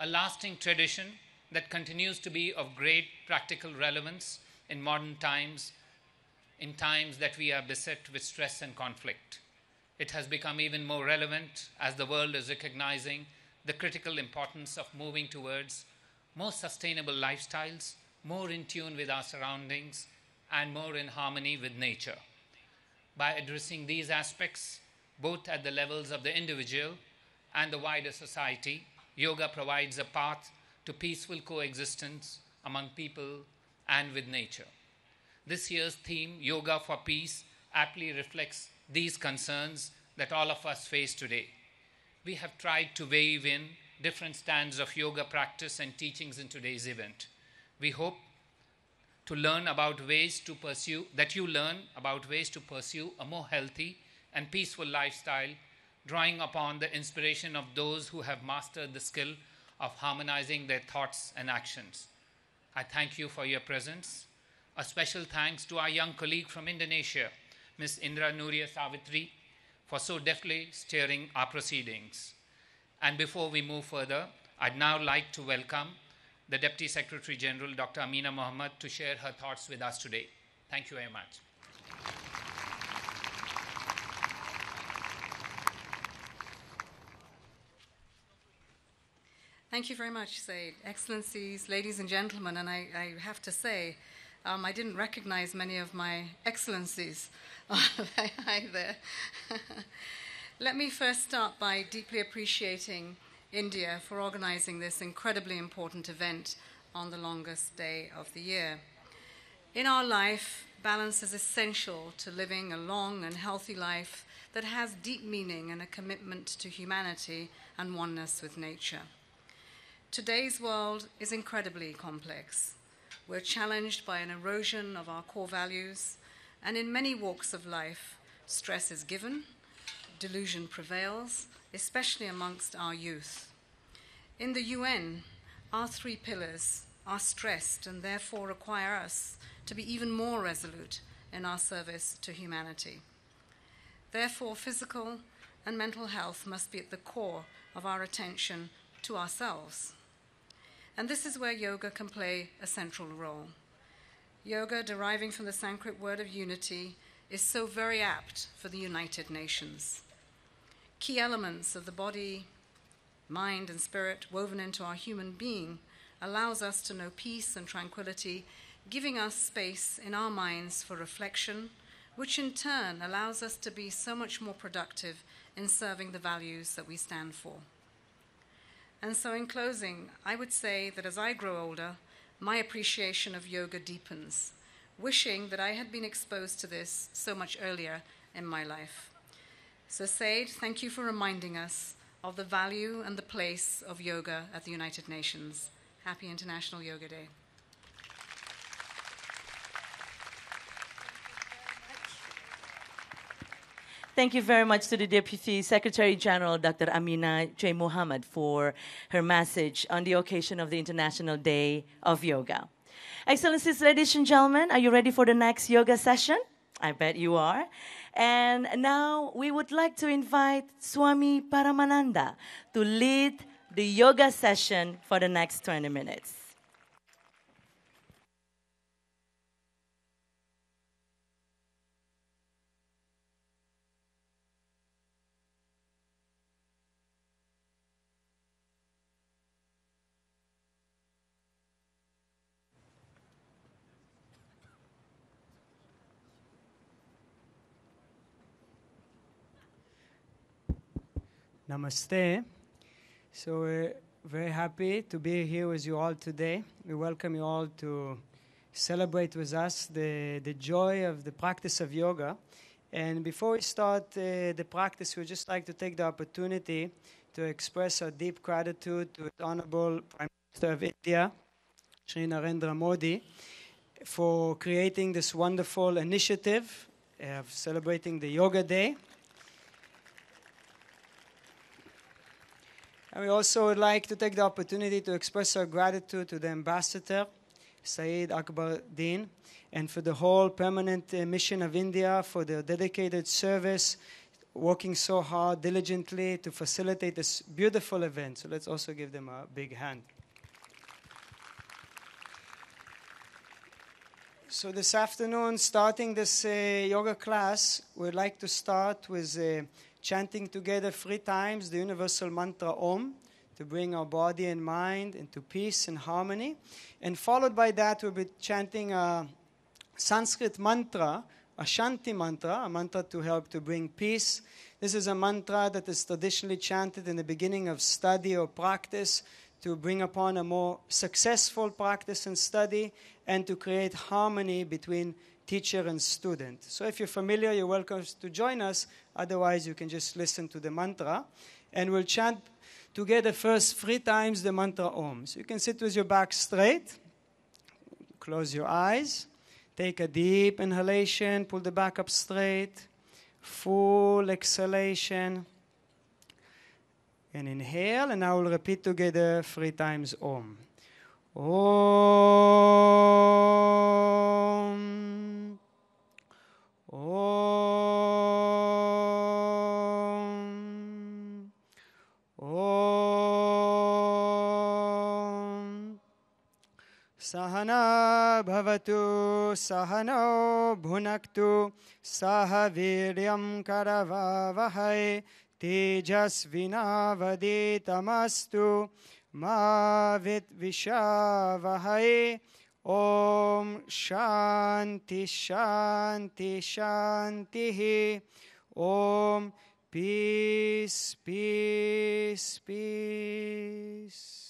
a lasting tradition that continues to be of great practical relevance in modern times, in times that we are beset with stress and conflict. It has become even more relevant as the world is recognizing the critical importance of moving towards more sustainable lifestyles, more in tune with our surroundings, and more in harmony with nature. By addressing these aspects, both at the levels of the individual and the wider society, yoga provides a path to peaceful coexistence among people and with nature. This year's theme, Yoga for Peace, aptly reflects these concerns that all of us face today. We have tried to weave in different strands of yoga practice and teachings in today's event. We hope to learn about ways to pursue a more healthy and peaceful lifestyle, drawing upon the inspiration of those who have mastered the skill of harmonizing their thoughts and actions. I thank you for your presence. A special thanks to our young colleague from Indonesia, Ms. Indra Nuria Savitri, for so deftly steering our proceedings. And before we move further, I'd now like to welcome the Deputy Secretary General, Dr. Amina Mohammed, to share her thoughts with us today. Thank you very much. Thank you very much, Said. Excellencies, ladies and gentlemen, and I have to say, I didn't recognize many of my excellencies. Hi there. Let me first start by deeply appreciating India for organizing this incredibly important event on the longest day of the year. In our life, balance is essential to living a long and healthy life that has deep meaning and a commitment to humanity and oneness with nature. Today's world is incredibly complex. We're challenged by an erosion of our core values, and in many walks of life, stress is given, delusion prevails, especially amongst our youth. In the UN, our 3 pillars are stressed and therefore require us to be even more resolute in our service to humanity. Therefore, physical and mental health must be at the core of our attention to ourselves. And this is where yoga can play a central role. Yoga, deriving from the Sanskrit word of unity, is so very apt for the United Nations. Key elements of the body, mind, and spirit woven into our human being allows us to know peace and tranquility, giving us space in our minds for reflection, which in turn allows us to be so much more productive in serving the values that we stand for. And so in closing, I would say that as I grow older, my appreciation of yoga deepens, wishing that I had been exposed to this so much earlier in my life. So Said, thank you for reminding us of the value and the place of yoga at the United Nations. Happy International Yoga Day. Thank you very much to the Deputy Secretary General, Dr. Amina J. Muhammad, for her message on the occasion of the International Day of Yoga. Excellencies, ladies and gentlemen, are you ready for the next yoga session? I bet you are. And now we would like to invite Swami Paramananda to lead the yoga session for the next 20 minutes. Namaste. So we're very happy to be here with you all today. We welcome you all to celebrate with us the joy of the practice of yoga. And before we start the practice, we'd just like to take the opportunity to express our deep gratitude to the Honorable Prime Minister of India, Shri Narendra Modi, for creating this wonderful initiative of celebrating the Yoga Day. And we also would like to take the opportunity to express our gratitude to the Ambassador, Saeed Akbaruddin, and for the whole permanent mission of India for their dedicated service, working so hard, diligently to facilitate this beautiful event. So let's also give them a big hand. So this afternoon, starting this yoga class, we'd like to start with chanting together 3 times the universal mantra Om to bring our body and mind into peace and harmony. And followed by that, we'll be chanting a Sanskrit mantra, a Shanti mantra, a mantra to help to bring peace. This is a mantra that is traditionally chanted in the beginning of study or practice to bring upon a more successful practice and study and to create harmony between teacher and student. So if you're familiar, you're welcome to join us. Otherwise, you can just listen to the mantra. And we'll chant together first 3 times the mantra Om. So you can sit with your back straight. Close your eyes. Take a deep inhalation. Pull the back up straight. Full exhalation. And inhale. And now we'll repeat together 3 times Om. Om. Om. Om. Sahana bhavatu sahano bhunaktu sahaviryam karavavahai tejasvinavaditamastu ma vitvishavahai. Om Shanti Shanti Shanti. Om Peace Peace Peace.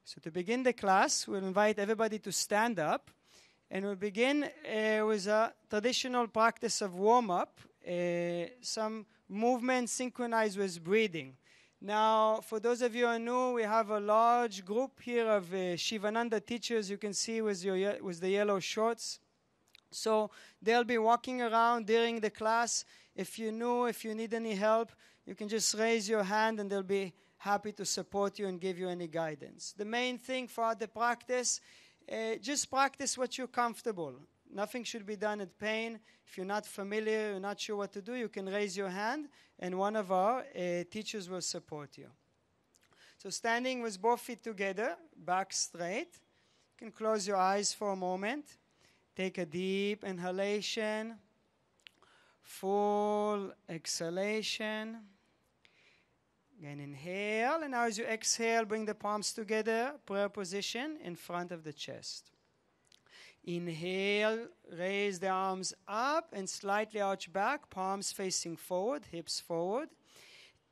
So to begin the class, we'll invite everybody to stand up, and we'll begin with a traditional practice of warm-up, some movement synchronized with breathing. Now, for those of you who are new, we have a large group here of Shivananda teachers you can see with the yellow shorts. So they'll be walking around during the class. If you're new, if you need any help, you can just raise your hand and they'll be happy to support you and give you any guidance. The main thing for the practice, just practice what you're comfortable. Nothing should be done at pain. If you're not familiar, you're not sure what to do, you can raise your hand and one of our teachers will support you. So standing with both feet together, back straight. You can close your eyes for a moment. Take a deep inhalation, full exhalation. Again, inhale, and now as you exhale, bring the palms together, prayer position in front of the chest. Inhale, raise the arms up and slightly arch back, palms facing forward, hips forward.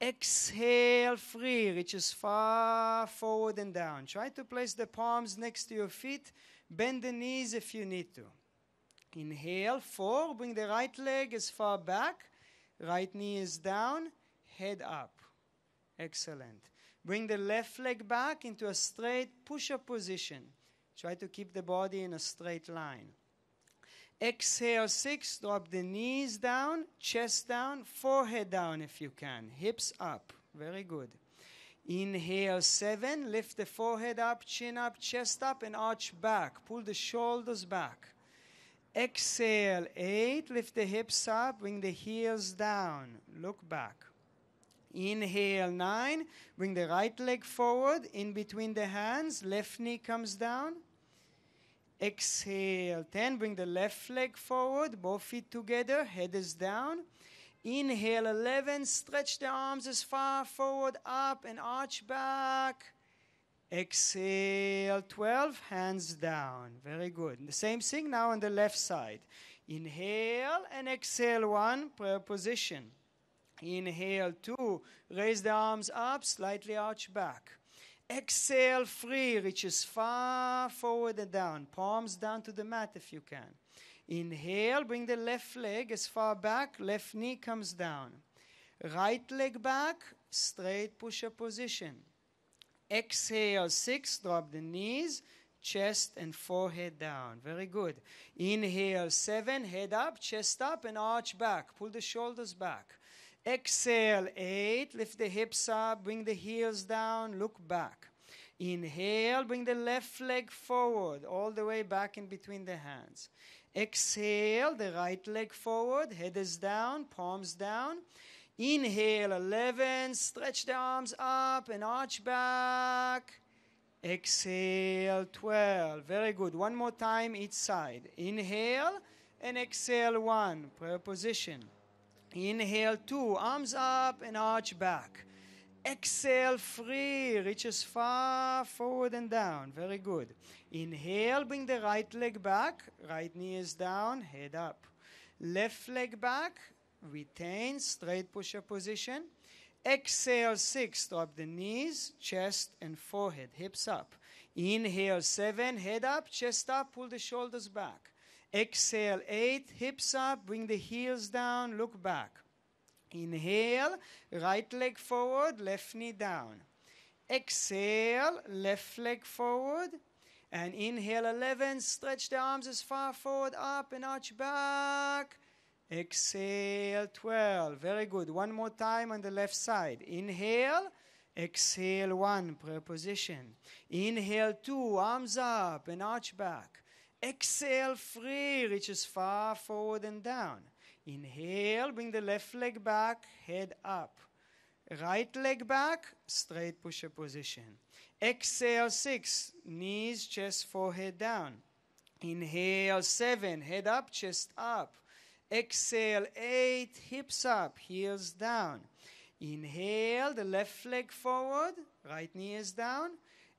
Exhale, free, reaches far forward and down. Try to place the palms next to your feet. Bend the knees if you need to. Inhale, 4, bring the right leg as far back, right knee is down, head up. Excellent. Bring the left leg back into a straight push-up position. Try to keep the body in a straight line. Exhale, 6, drop the knees down, chest down, forehead down if you can, hips up. Very good. Inhale, 7, lift the forehead up, chin up, chest up, and arch back. Pull the shoulders back. Exhale, 8, lift the hips up, bring the heels down, look back. Inhale, 9, bring the right leg forward, in between the hands, left knee comes down. Exhale, 10, bring the left leg forward, both feet together, head is down. Inhale, 11, stretch the arms as far forward, up, and arch back. Exhale, 12, hands down. Very good. The same thing now on the left side. Inhale and exhale, 1, prayer position. Inhale, 2, raise the arms up, slightly arch back. Exhale, 3, reaches far forward and down. Palms down to the mat if you can. Inhale, bring the left leg as far back, left knee comes down. Right leg back, straight push-up position. Exhale, 6, drop the knees, chest and forehead down. Very good. Inhale, 7, head up, chest up, and arch back. Pull the shoulders back. Exhale, 8, lift the hips up, bring the heels down, look back. Inhale, bring the left leg forward, all the way back in between the hands. Exhale, the right leg forward, head is down, palms down. Inhale, 11, stretch the arms up and arch back. Exhale, 12. Very good. One more time each side. Inhale and exhale, 1, prayer position. Inhale, 2, arms up and arch back. Exhale, 3, reaches far forward and down. Very good. Inhale, bring the right leg back. Right knee is down, head up. Left leg back, retain, straight push-up position. Exhale, 6, drop the knees, chest and forehead, hips up. Inhale, 7, head up, chest up, pull the shoulders back. Exhale, 8, hips up, bring the heels down, look back. Inhale, right leg forward, left knee down. Exhale, left leg forward. And inhale, 11, stretch the arms as far forward, up and arch back. Exhale, 12. Very good. One more time on the left side. Inhale, exhale, 1, prayer position. Inhale, 2, arms up and arch back. Exhale, 3, reaches far forward and down. Inhale, bring the left leg back, head up. Right leg back, straight push-up position. Exhale, 6, knees, chest, forehead down. Inhale, 7, head up, chest up. Exhale, 8, hips up, heels down. Inhale, the left leg forward, right knee is down.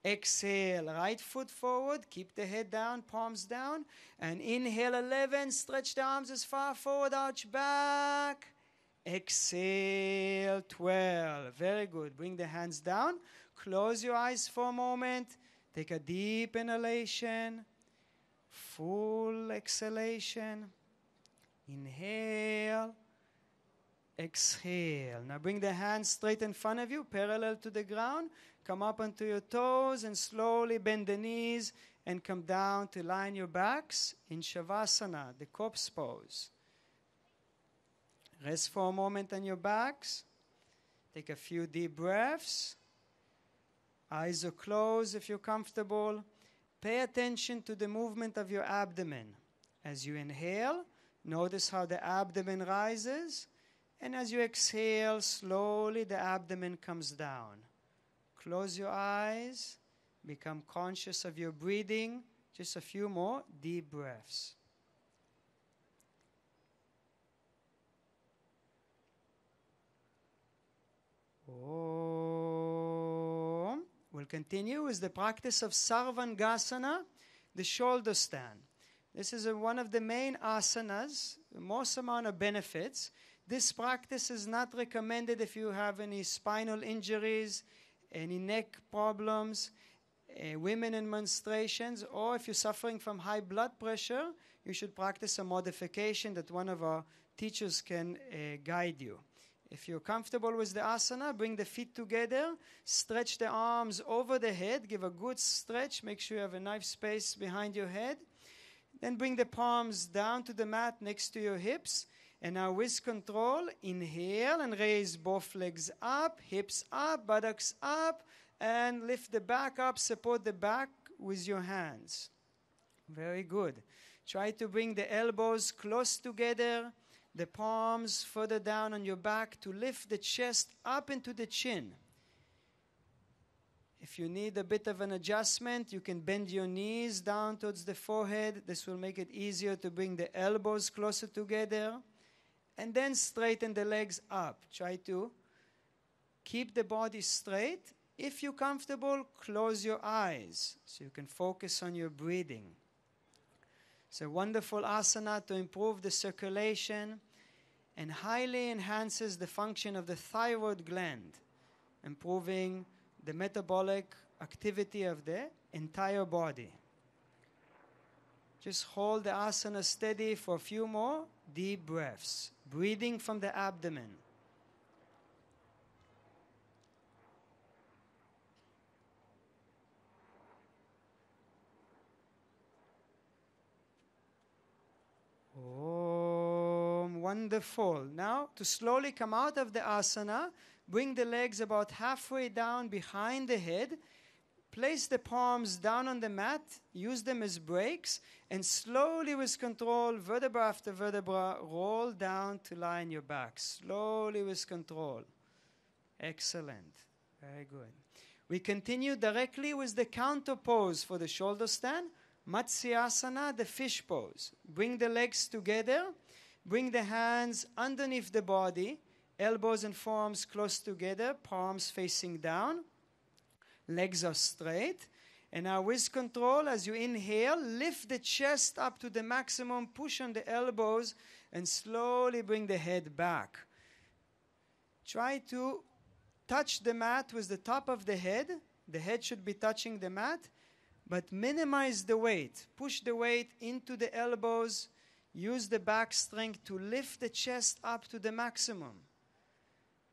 Exhale, right foot forward, keep the head down, palms down. And inhale, 11, stretch the arms as far forward, arch back. Exhale, 12. Very good. Bring the hands down. Close your eyes for a moment. Take a deep inhalation. Full exhalation. Inhale. Exhale. Now bring the hands straight in front of you, parallel to the ground. Come up onto your toes and slowly bend the knees and come down to line your backs in Shavasana, the corpse pose. Rest for a moment on your backs. Take a few deep breaths. Eyes are closed if you're comfortable. Pay attention to the movement of your abdomen. As you inhale, notice how the abdomen rises. And as you exhale, slowly the abdomen comes down. Close your eyes. Become conscious of your breathing. Just a few more deep breaths. Om. We'll continue with the practice of Sarvangasana, the shoulder stand. This is one of the main asanas, the most amount of benefits. This practice is not recommended if you have any spinal injuries, any neck problems, women in menstruations, or if you're suffering from high blood pressure, you should practice a modification that one of our teachers can guide you. If you're comfortable with the asana, bring the feet together, stretch the arms over the head, give a good stretch, make sure you have enough space behind your head. Then bring the palms down to the mat next to your hips. And now with control, inhale and raise both legs up, hips up, buttocks up, and lift the back up, support the back with your hands. Very good. Try to bring the elbows close together, the palms further down on your back to lift the chest up into the chin. If you need a bit of an adjustment, you can bend your knees down towards the forehead. This will make it easier to bring the elbows closer together. And then straighten the legs up. Try to keep the body straight. If you're comfortable, close your eyes so you can focus on your breathing. It's a wonderful asana to improve the circulation and highly enhances the function of the thyroid gland, improving the metabolic activity of the entire body. Just hold the asana steady for a few more deep breaths, breathing from the abdomen. Wonderful. Now, to slowly come out of the asana, bring the legs about halfway down behind the head. Place the palms down on the mat, use them as brakes, and slowly with control, vertebra after vertebra, roll down to lie on your back. Slowly with control. Excellent. Very good. We continue directly with the counter pose for the shoulder stand. Matsyasana, the fish pose. Bring the legs together. Bring the hands underneath the body. Elbows and forearms close together. Palms facing down. Legs are straight. And now with control, as you inhale, lift the chest up to the maximum. Push on the elbows and slowly bring the head back. Try to touch the mat with the top of the head. The head should be touching the mat. But minimize the weight. Push the weight into the elbows. Use the back strength to lift the chest up to the maximum.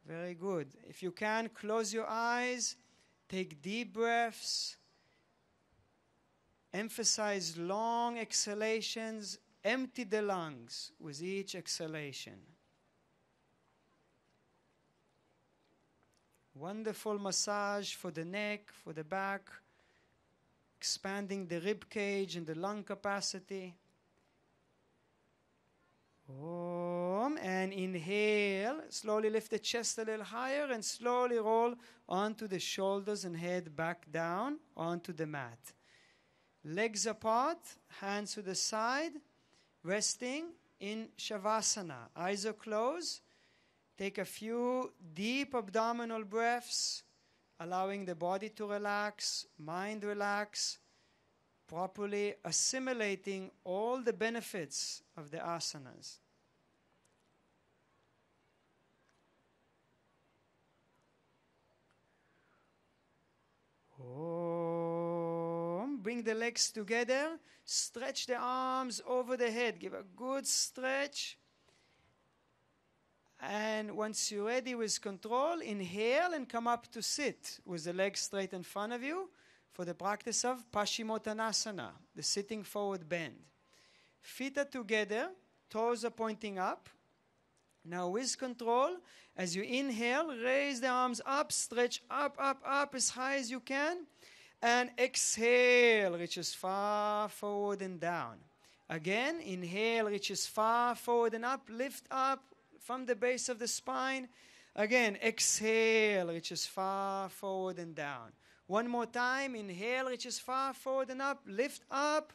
Very good. If you can, close your eyes. Take deep breaths. Emphasize long exhalations. Empty the lungs with each exhalation. Wonderful massage for the neck, for the back. Expanding the rib cage and the lung capacity. Om. And inhale. Slowly lift the chest a little higher and slowly roll onto the shoulders and head back down onto the mat. Legs apart, hands to the side, resting in Shavasana. Eyes are closed. Take a few deep abdominal breaths, allowing the body to relax, mind relax, properly assimilating all the benefits of the asanas. Om. Bring the legs together, stretch the arms over the head, give a good stretch. And once you're ready with control, inhale and come up to sit with the legs straight in front of you for the practice of Paschimottanasana, the sitting forward bend. Feet are together, toes are pointing up. Now with control, as you inhale, raise the arms up, stretch up, up, up as high as you can. And exhale, reach as far forward and down. Again, inhale, reach as far forward and up, lift up from the base of the spine Again, exhale, reaches far forward and down. One more time, inhale, reaches far forward and up, lift up,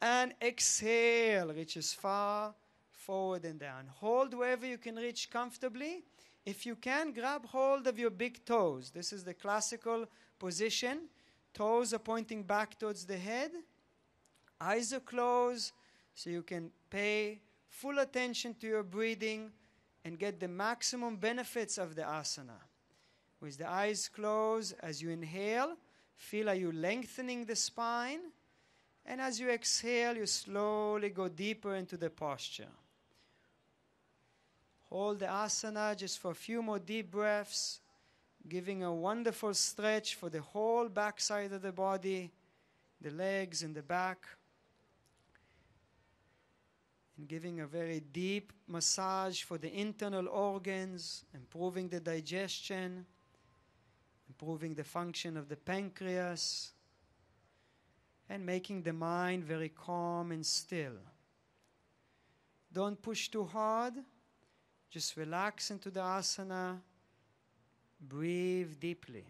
and exhale, reaches far forward and down. Hold wherever you can reach comfortably. If you can, grab hold of your big toes. This is the classical position. Toes are pointing back towards the head. Eyes are closed, so you can pay full attention to your breathing and get the maximum benefits of the asana. With the eyes closed, as you inhale, feel how you lengthening the spine. And as you exhale, you slowly go deeper into the posture. Hold the asana just for a few more deep breaths, giving a wonderful stretch for the whole backside of the body, the legs and the back. And giving a very deep massage for the internal organs, improving the digestion, improving the function of the pancreas, and making the mind very calm and still. Don't push too hard. Just relax into the asana. Breathe deeply.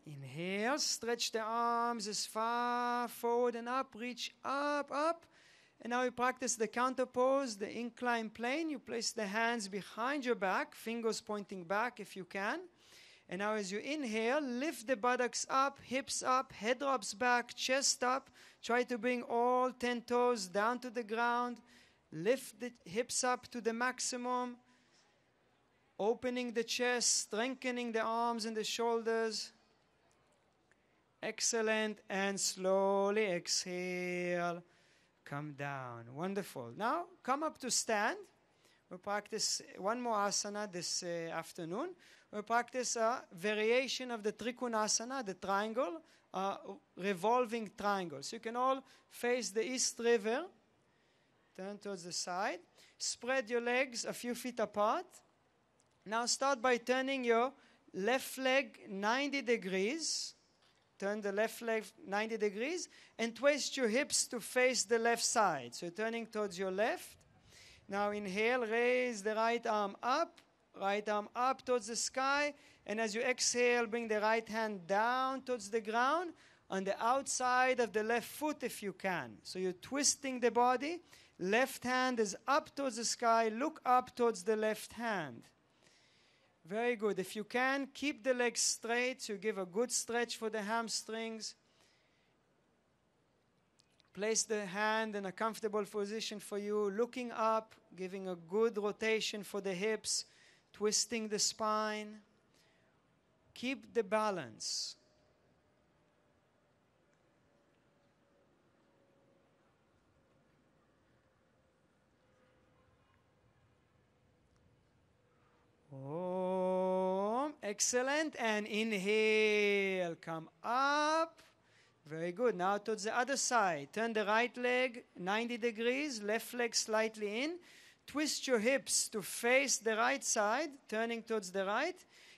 Inhale, stretch the arms as far forward and up, reach up, up. And now we practice the counter pose, the inclined plane. You place the hands behind your back, fingers pointing back if you can. And now as you inhale, lift the buttocks up, hips up, head drops back, chest up. Try to bring all 10 toes down to the ground. Lift the hips up to the maximum. Opening the chest, strengthening the arms and the shoulders. Excellent. And slowly exhale. Come down. Wonderful. Now, come up to stand. We'll practice one more asana this afternoon. We'll practice a variation of the Trikonasana, the triangle, revolving triangle. So you can all face the East River. Turn towards the side. Spread your legs a few feet apart. Now start by turning your left leg 90 degrees. Turn the left leg 90 degrees and twist your hips to face the left side. So you're turning towards your left. Now inhale, raise the right arm up towards the sky. And as you exhale, bring the right hand down towards the ground on the outside of the left foot if you can. So you're twisting the body. Left hand is up towards the sky. Look up towards the left hand. Very good. If you can, keep the legs straight. So give a good stretch for the hamstrings. Place the hand in a comfortable position for you. Looking up, giving a good rotation for the hips. Twisting the spine. Keep the balance. Excellent. And inhale. Come up. Very good. Now towards the other side. Turn the right leg 90 degrees. Left leg slightly in. Twist your hips to face the right side. Turning towards the right.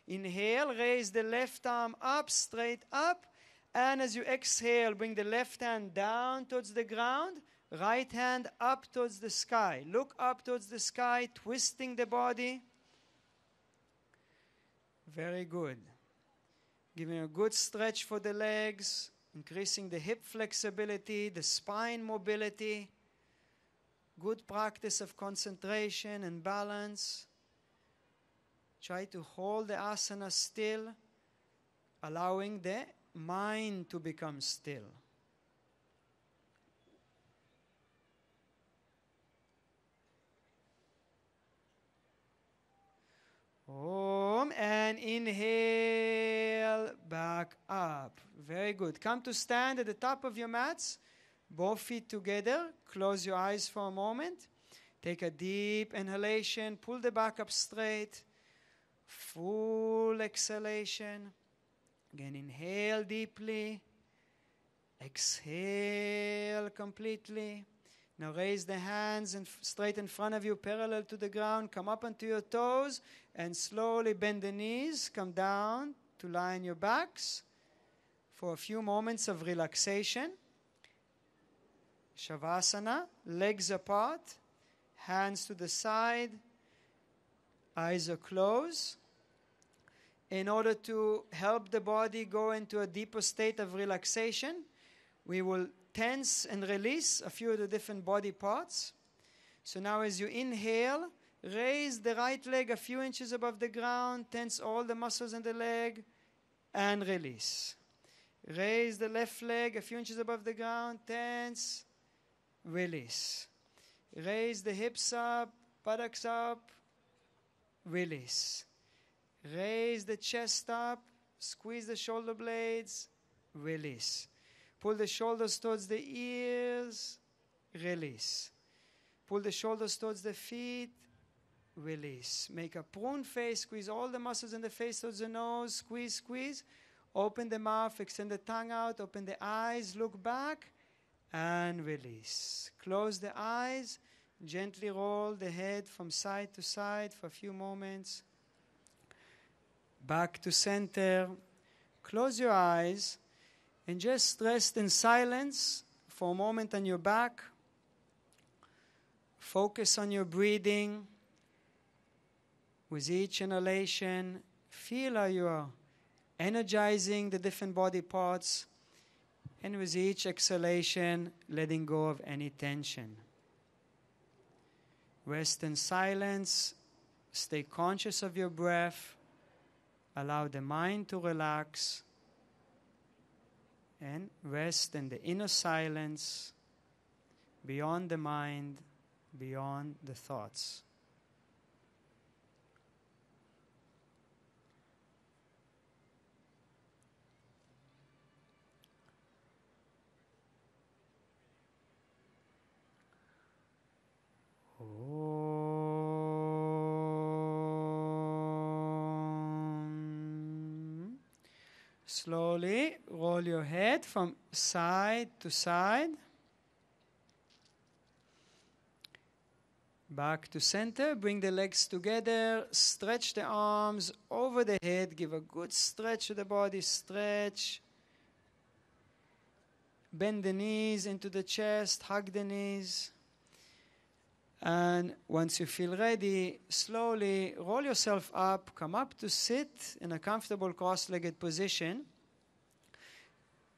Inhale. Raise the left arm up. Straight up. And as you exhale, bring the left hand down towards the ground. Right hand up towards the sky. Look up towards the sky. Twisting the body. Very good. Giving a good stretch for the legs, increasing the hip flexibility, the spine mobility. Good practice of concentration and balance. Try to hold the asana still, allowing the mind to become still. And inhale, back up. Very good. Come to stand at the top of your mats. Both feet together. Close your eyes for a moment. Take a deep inhalation. Pull the back up straight. Full exhalation. Again, inhale deeply. Exhale completely. Now raise the hands straight in front of you, parallel to the ground. Come up onto your toes and slowly bend the knees. Come down to lie on your backs for a few moments of relaxation. Shavasana, legs apart, hands to the side, eyes are closed. In order to help the body go into a deeper state of relaxation, we will tense and release a few of the different body parts. So now as you inhale, raise the right leg a few inches above the ground, tense all the muscles in the leg, and release. Raise the left leg a few inches above the ground, tense, release. Raise the hips up, buttocks up, release. Raise the chest up, squeeze the shoulder blades, release. Pull the shoulders towards the ears, release. Pull the shoulders towards the feet, release. Make a prune face, squeeze all the muscles in the face towards the nose, squeeze, squeeze. Open the mouth, extend the tongue out, open the eyes, look back, and release. Close the eyes, gently roll the head from side to side for a few moments. Back to center. Close your eyes and just rest in silence for a moment on your back. Focus on your breathing. With each inhalation, feel how you are energizing the different body parts. And with each exhalation, letting go of any tension. Rest in silence. Stay conscious of your breath. Allow the mind to relax and rest in the inner silence, beyond the mind, beyond the thoughts. Slowly roll your head from side to side. Back to center. Bring the legs together. Stretch the arms over the head. Give a good stretch to the body. Stretch. Bend the knees into the chest. Hug the knees. And once you feel ready, slowly roll yourself up. Come up to sit in a comfortable cross-legged position.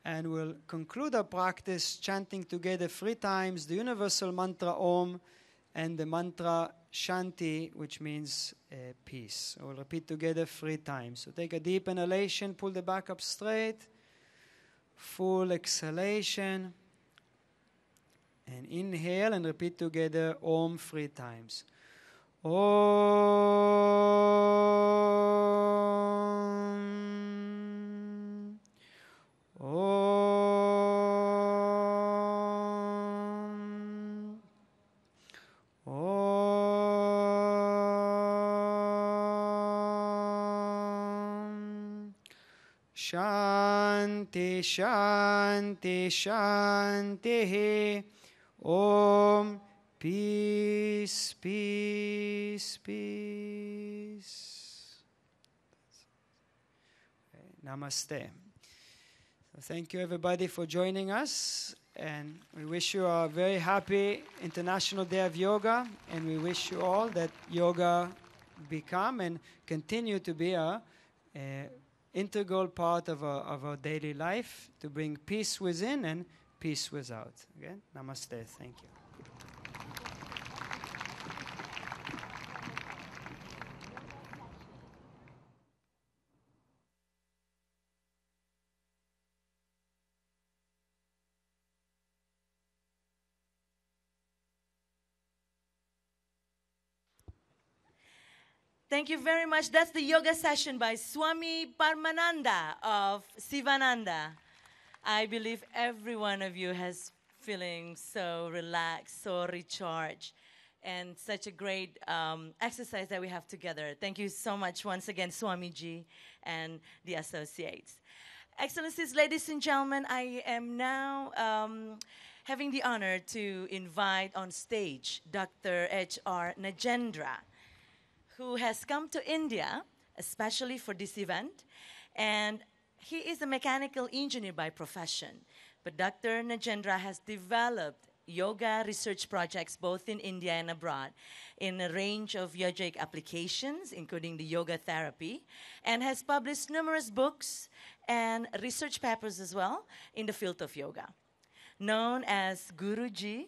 And we'll conclude our practice chanting together 3 times the universal mantra Om and the mantra Shanti, which means peace. So we'll repeat together 3 times. So take a deep inhalation, pull the back up straight. Full exhalation. And inhale and repeat together Om 3 times. Om. Om. Om. Shanti, Shanti, Shanti. Om, peace, peace, peace. Okay, namaste. So thank you everybody for joining us, and we wish you a very happy International Day of Yoga, and we wish you all that yoga become and continue to be a integral part of our daily life to bring peace within and peace without. Again, namaste. Thank you. Thank you very much. That's the yoga session by Swami Parmananda of Sivananda. I believe every one of you has feeling so relaxed, so recharged, and such a great exercise that we have together. Thank you so much once again, Swamiji and the associates. Excellencies, ladies and gentlemen, I am now having the honor to invite on stage Dr. H.R. Najendra, who has come to India especially for this event. And he is a mechanical engineer by profession. But Dr. Najendra has developed yoga research projects both in India and abroad in a range of yogic applications, including the yoga therapy, and has published numerous books and research papers as well in the field of yoga. Known as Guruji,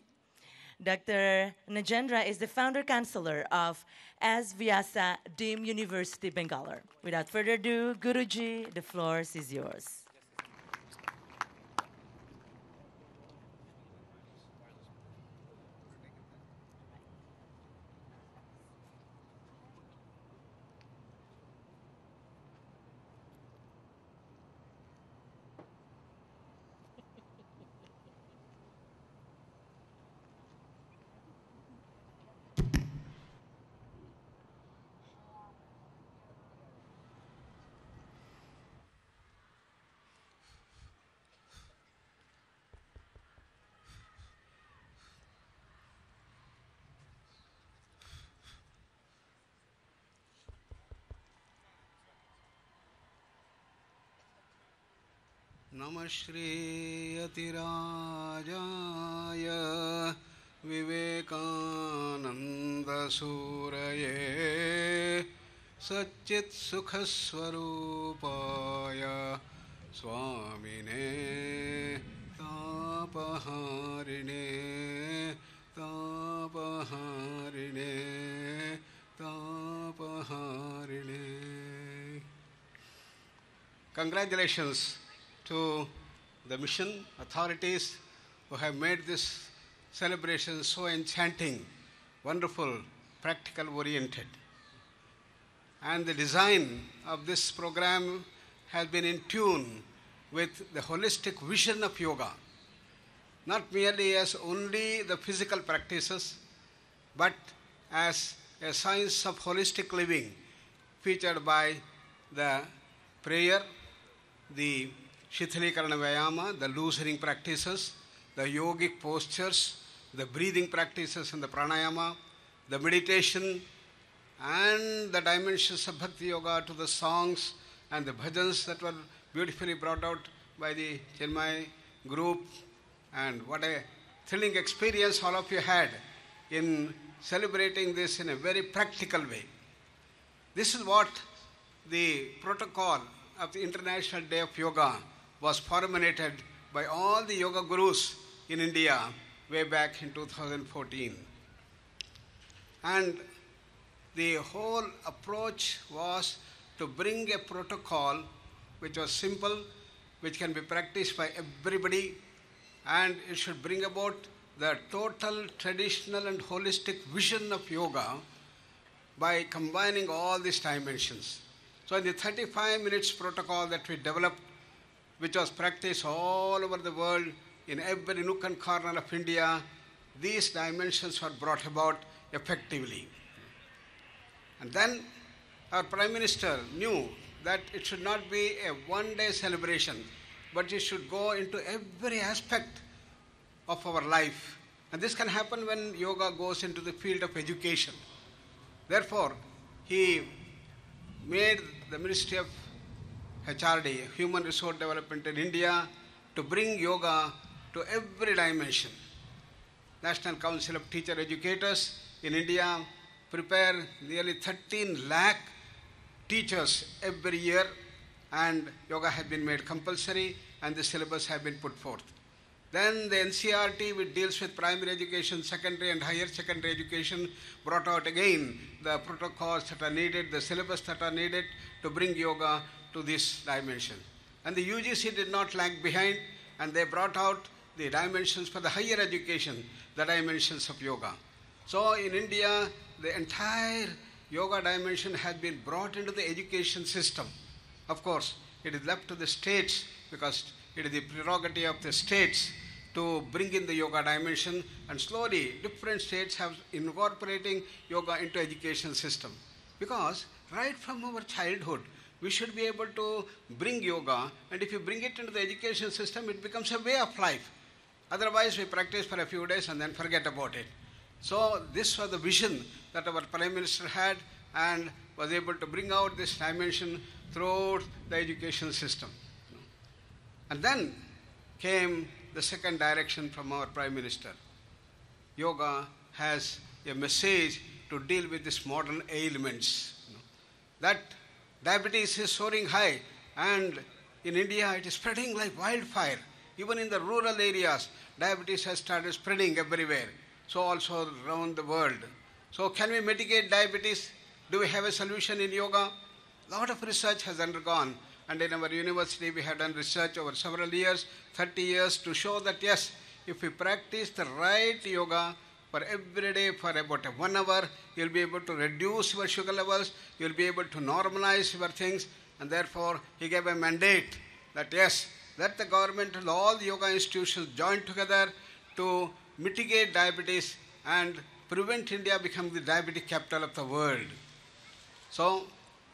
Dr. Najendra is the founder counselor of S. Vyasa Deemed University, Bangalore. Without further ado, Guruji, the floor is yours. नमः श्रीयतिराजाय विवेकानन्दसूरये सच्चित्सुखस्वरूपाय स्वामिने तापहारिणे तापहारिणे तापहारिणे. Congratulations to the mission authorities who have made this celebration so enchanting, wonderful, practical oriented. And the design of this program has been in tune with the holistic vision of yoga, not merely as only the physical practices, but as a science of holistic living featured by the prayer, the Shithalikarana Vyayama, the loosening practices, the yogic postures, the breathing practices and the pranayama, the meditation, and the dimensions of Bhakti Yoga to the songs and the bhajans that were beautifully brought out by the Chinmay group. And what a thrilling experience all of you had in celebrating this in a very practical way. This is what the protocol of the International Day of Yoga was formulated by all the yoga gurus in India way back in 2014. And the whole approach was to bring a protocol which was simple, which can be practiced by everybody, and it should bring about the total traditional and holistic vision of yoga by combining all these dimensions. So in the 35 minutes protocol that we developed, which was practiced all over the world, in every nook and corner of India, these dimensions were brought about effectively. And then our Prime Minister knew that it should not be a one-day celebration, but it should go into every aspect of our life. And this can happen when yoga goes into the field of education. Therefore, he made the Ministry of HRD, Human Resource Development in India, to bring yoga to every dimension. National Council of Teacher Educators in India prepare nearly 13 lakh teachers every year, and yoga has been made compulsory and the syllabus has been put forth. Then the NCERT, which deals with primary education, secondary and higher secondary education, brought out again the protocols that are needed, the syllabus that are needed to bring yoga to this dimension. And the UGC did not lag behind, and they brought out the dimensions for the higher education, the dimensions of yoga. So in India, the entire yoga dimension has been brought into the education system. Of course, it is left to the states because it is the prerogative of the states to bring in the yoga dimension, and slowly different states have incorporating yoga into education system. Because right from our childhood, we should be able to bring yoga, and if you bring it into the education system, it becomes a way of life. Otherwise, we practice for a few days and then forget about it. So this was the vision that our Prime Minister had, and was able to bring out this dimension throughout the education system. And then came the second direction from our Prime Minister. Yoga has a message to deal with these modern ailments. That diabetes is soaring high, and in India it is spreading like wildfire. Even in the rural areas, diabetes has started spreading everywhere. So also around the world. So can we mitigate diabetes? Do we have a solution in yoga? A lot of research has undergone, and in our university we have done research over several years, 30 years, to show that yes, if we practice the right yoga for every day for about 1 hour, you'll be able to reduce your sugar levels, you'll be able to normalize your things, and therefore he gave a mandate that yes, let the government and all the yoga institutions join together to mitigate diabetes and prevent India becoming the diabetic capital of the world. So,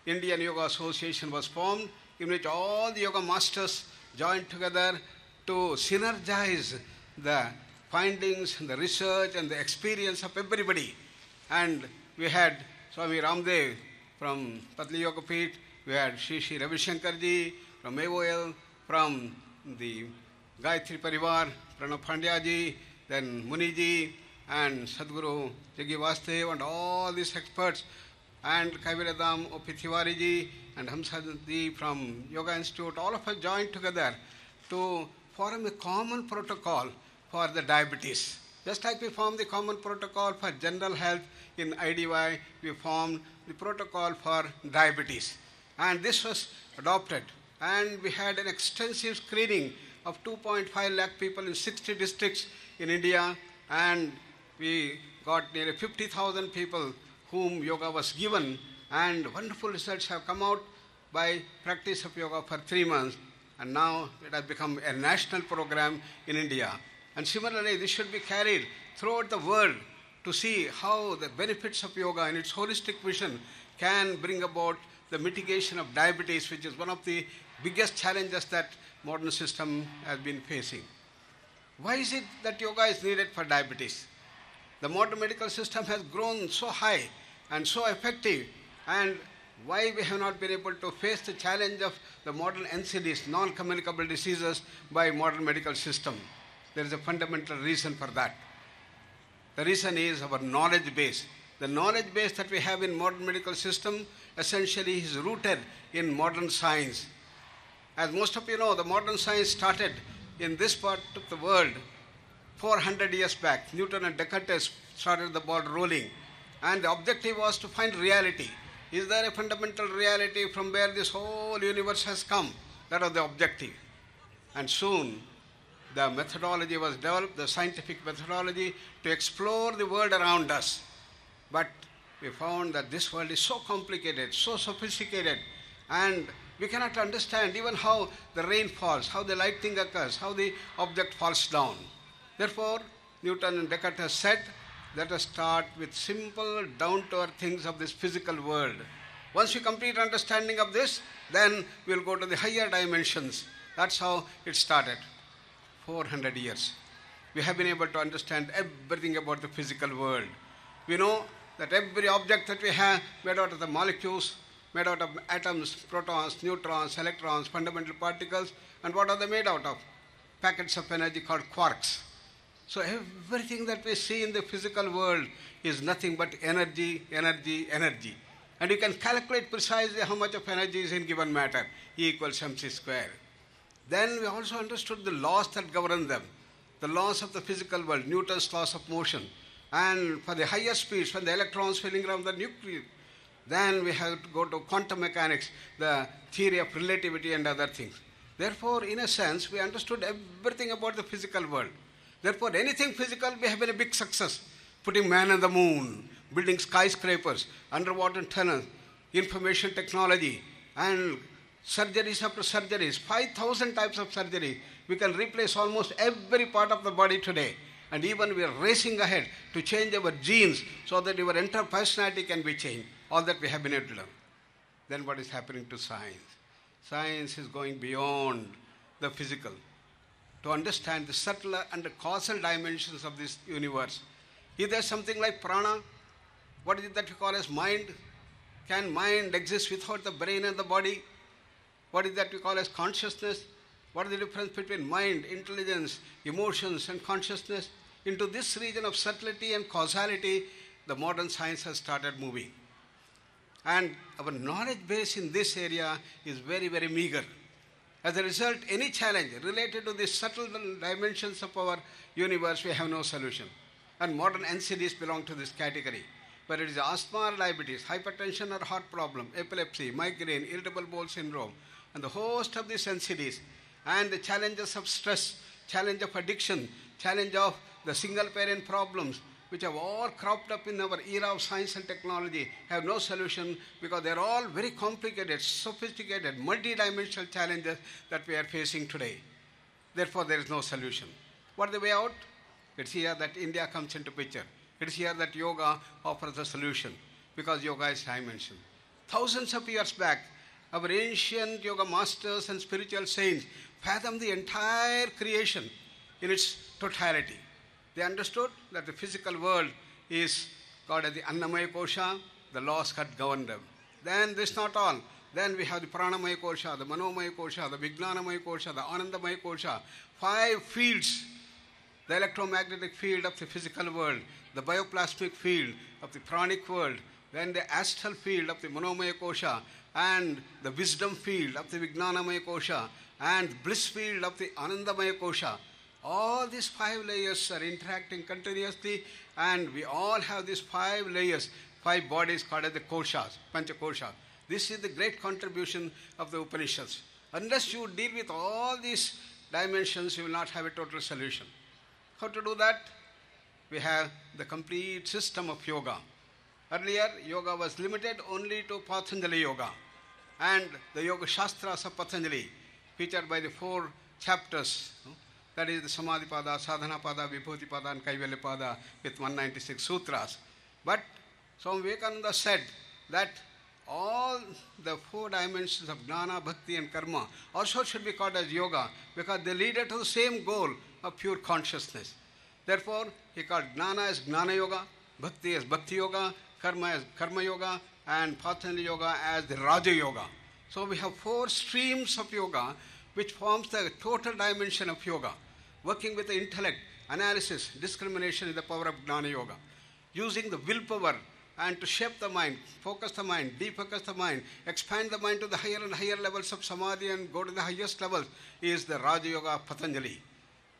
Indian Yoga Association was formed, in which all the yoga masters joined together to synergize the findings and the research and the experience of everybody. And we had Swami Ramdev from Patli Yoga Peeth, we had Shri Ravi Shankarji from AOL, from the Gayatri Parivar, Pranab Pandyaji, then Muniji, and Sadhguru Jaggi Vastev, and all these experts, and Kaiviradam O.P. Tiwariji and Hamsadji from Yoga Institute, all of us joined together to form a common protocol for the diabetes. Just like we formed the common protocol for general health in IDY, we formed the protocol for diabetes. And this was adopted. And we had an extensive screening of 2.5 lakh people in 60 districts in India, and we got nearly 50,000 people whom yoga was given, and wonderful results have come out by practice of yoga for 3 months, and now it has become a national program in India. And similarly, this should be carried throughout the world to see how the benefits of yoga in its holistic vision can bring about the mitigation of diabetes, which is one of the biggest challenges that modern system has been facing. Why is it that yoga is needed for diabetes? The modern medical system has grown so high and so effective, and why we have not been able to face the challenge of the modern NCDs, non-communicable diseases, by modern medical system? There is a fundamental reason for that. The reason is our knowledge base. The knowledge base that we have in modern medical system essentially is rooted in modern science. As most of you know, the modern science started in this part of the world 400 years back. Newton and Descartes started the ball rolling. And the objective was to find reality. Is there a fundamental reality from where this whole universe has come? That was the objective. And soon, the methodology was developed, the scientific methodology, to explore the world around us. But we found that this world is so complicated, so sophisticated, and we cannot understand even how the rain falls, how the lightning occurs, how the object falls down. Therefore, Newton and Descartes said, let us start with simple, down-to-earth things of this physical world. Once we complete understanding of this, then we'll go to the higher dimensions. That's how it started. 400 years. We have been able to understand everything about the physical world. We know that every object that we have made out of the molecules, made out of atoms, protons, neutrons, electrons, fundamental particles, and what are they made out of? Packets of energy called quarks. So everything that we see in the physical world is nothing but energy, energy, energy. And you can calculate precisely how much of energy is in given matter, E equals mc square. Then we also understood the laws that govern them, the laws of the physical world, Newton's laws of motion. And for the higher speeds, when the electrons filling around the nucleus, then we have to go to quantum mechanics, the theory of relativity and other things. Therefore, in a sense, we understood everything about the physical world. Therefore, anything physical, we have been a big success. Putting man on the moon, building skyscrapers, underwater tunnels, information technology, and surgeries after surgeries, 5,000 types of surgery. We can replace almost every part of the body today. And even we are racing ahead to change our genes so that our entire personality can be changed. All that we have been able to learn. Then what is happening to science? Science is going beyond the physical to understand the subtler and the causal dimensions of this universe. Is there something like prana? What is it that we call as mind? Can mind exist without the brain and the body? What is that we call as consciousness? What is the difference between mind, intelligence, emotions and consciousness? Into this region of subtlety and causality, the modern science has started moving. And our knowledge base in this area is very, very meager. As a result, any challenge related to the subtle dimensions of our universe, we have no solution. And modern NCDs belong to this category. But it is asthma or diabetes, hypertension or heart problem, epilepsy, migraine, irritable bowel syndrome, and the host of these NCDs, and the challenges of stress, challenge of addiction, challenge of the single parent problems, which have all cropped up in our era of science and technology, have no solution because they are all very complicated, sophisticated, multi-dimensional challenges that we are facing today. Therefore, there is no solution. What is the way out? It's here that India comes into picture. It's here that yoga offers a solution because yoga is dimension. Thousands of years back, our ancient yoga masters and spiritual saints fathomed the entire creation in its totality. They understood that the physical world is called as the Annamaya Kosha, the laws that govern them. Then this is not all. Then we have the Pranamaya Kosha, the Manomaya Kosha, the Vijnanamaya Kosha, the Anandamaya Kosha. 5 fields: the electromagnetic field of the physical world, the bioplasmic field of the pranic world, then the astral field of the Manomaya Kosha, and the wisdom field of the Vijnanamaya Kosha, and bliss field of the Anandamaya Kosha. All these 5 layers are interacting continuously, and we all have these 5 layers, 5 bodies called as the koshas, panchakosha. This is the great contribution of the Upanishads. Unless you deal with all these dimensions, you will not have a total solution. How to do that? We have the complete system of yoga. Earlier, yoga was limited only to Patanjali yoga, and the Yoga Shastras of Patanjali, featured by the 4 chapters, that is the Samadhi Pada, Sadhana Pada, Vibhuti Pada and Kaivalya Pada with 196 sutras. But Swami Vivekananda said that all the 4 dimensions of Jnana, Bhakti and Karma also should be called as yoga because they lead to the same goal of pure consciousness. Therefore, he called Jnana as Jnana Yoga, Bhakti as Bhakti Yoga, Karma as Karma Yoga, and Patanjali Yoga as the Raja Yoga. So we have 4 streams of yoga which forms the total dimension of yoga. Working with the intellect, analysis, discrimination is the power of Jnana Yoga. Using the willpower and to shape the mind, focus the mind, defocus the mind, expand the mind to the higher and higher levels of Samadhi and go to the highest levels is the Raja Yoga of Patanjali.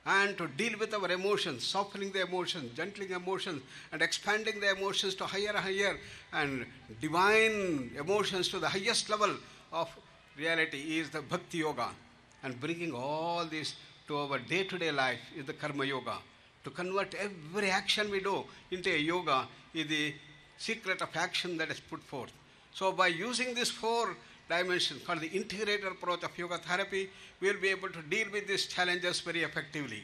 And to deal with our emotions, softening the emotions, gentling emotions, and expanding the emotions to higher and higher, and divine emotions to the highest level of reality is the Bhakti Yoga. And bringing all this to our day-to-day life is the Karma Yoga. To convert every action we do into a yoga is the secret of action that is put forth. So by using these 4 dimensions called the integrated approach of yoga therapy, we will be able to deal with these challenges very effectively.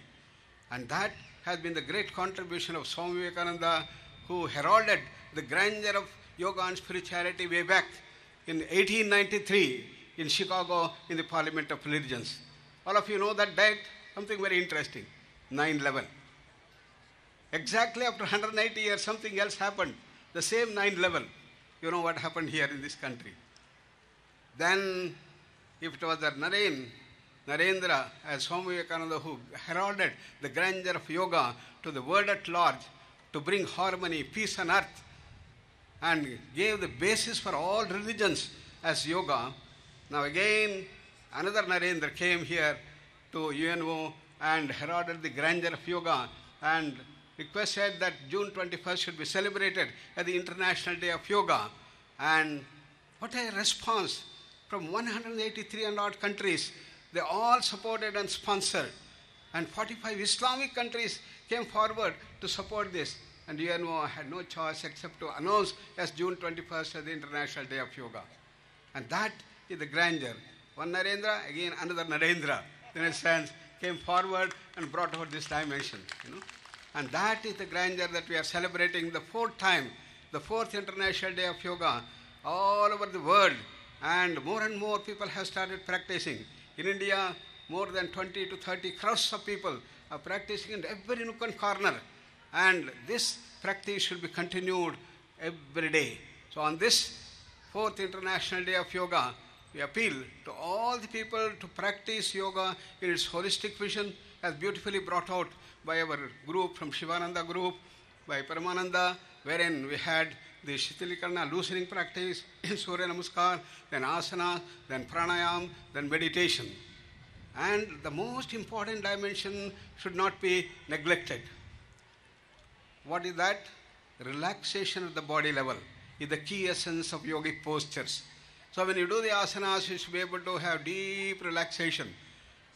And that has been the great contribution of Swami Vivekananda, who heralded the grandeur of yoga and spirituality way back in 1893 in Chicago in the Parliament of Religions. All of you know that date, something very interesting, 9/11. Exactly after 180 years, something else happened. The same 9/11. You know what happened here in this country. Then, if it was the Narendra, as Swami Vivekananda, who heralded the grandeur of yoga to the world at large, to bring harmony, peace on earth, and gave the basis for all religions as yoga. Now again, another Narendra came here to UNO and heralded the grandeur of yoga and requested that June 21st should be celebrated as the International Day of Yoga. And what a response from 183 and odd countries. They all supported and sponsored. And 45 Islamic countries came forward to support this. And UNO had no choice except to announce as June 21st as the International Day of Yoga. And that is the grandeur. One Narendra, again another Narendra, in a sense, came forward and brought out this dimension. And that is the grandeur that we are celebrating the 4th time, the 4th International Day of Yoga, all over the world. And more people have started practicing. In India, more than 20 to 30 crores of people are practicing in every nook and corner. And this practice should be continued every day. So on this 4th International Day of Yoga, we appeal to all the people to practice yoga in its holistic vision, as beautifully brought out by our group from Shivananda group, by Paramananda, wherein we had the Shitilikarna loosening practice, Surya Namaskar, then asana, then pranayam, then meditation. And the most important dimension should not be neglected. What is that? Relaxation at the body level is the key essence of yogic postures. So when you do the asanas, you should be able to have deep relaxation.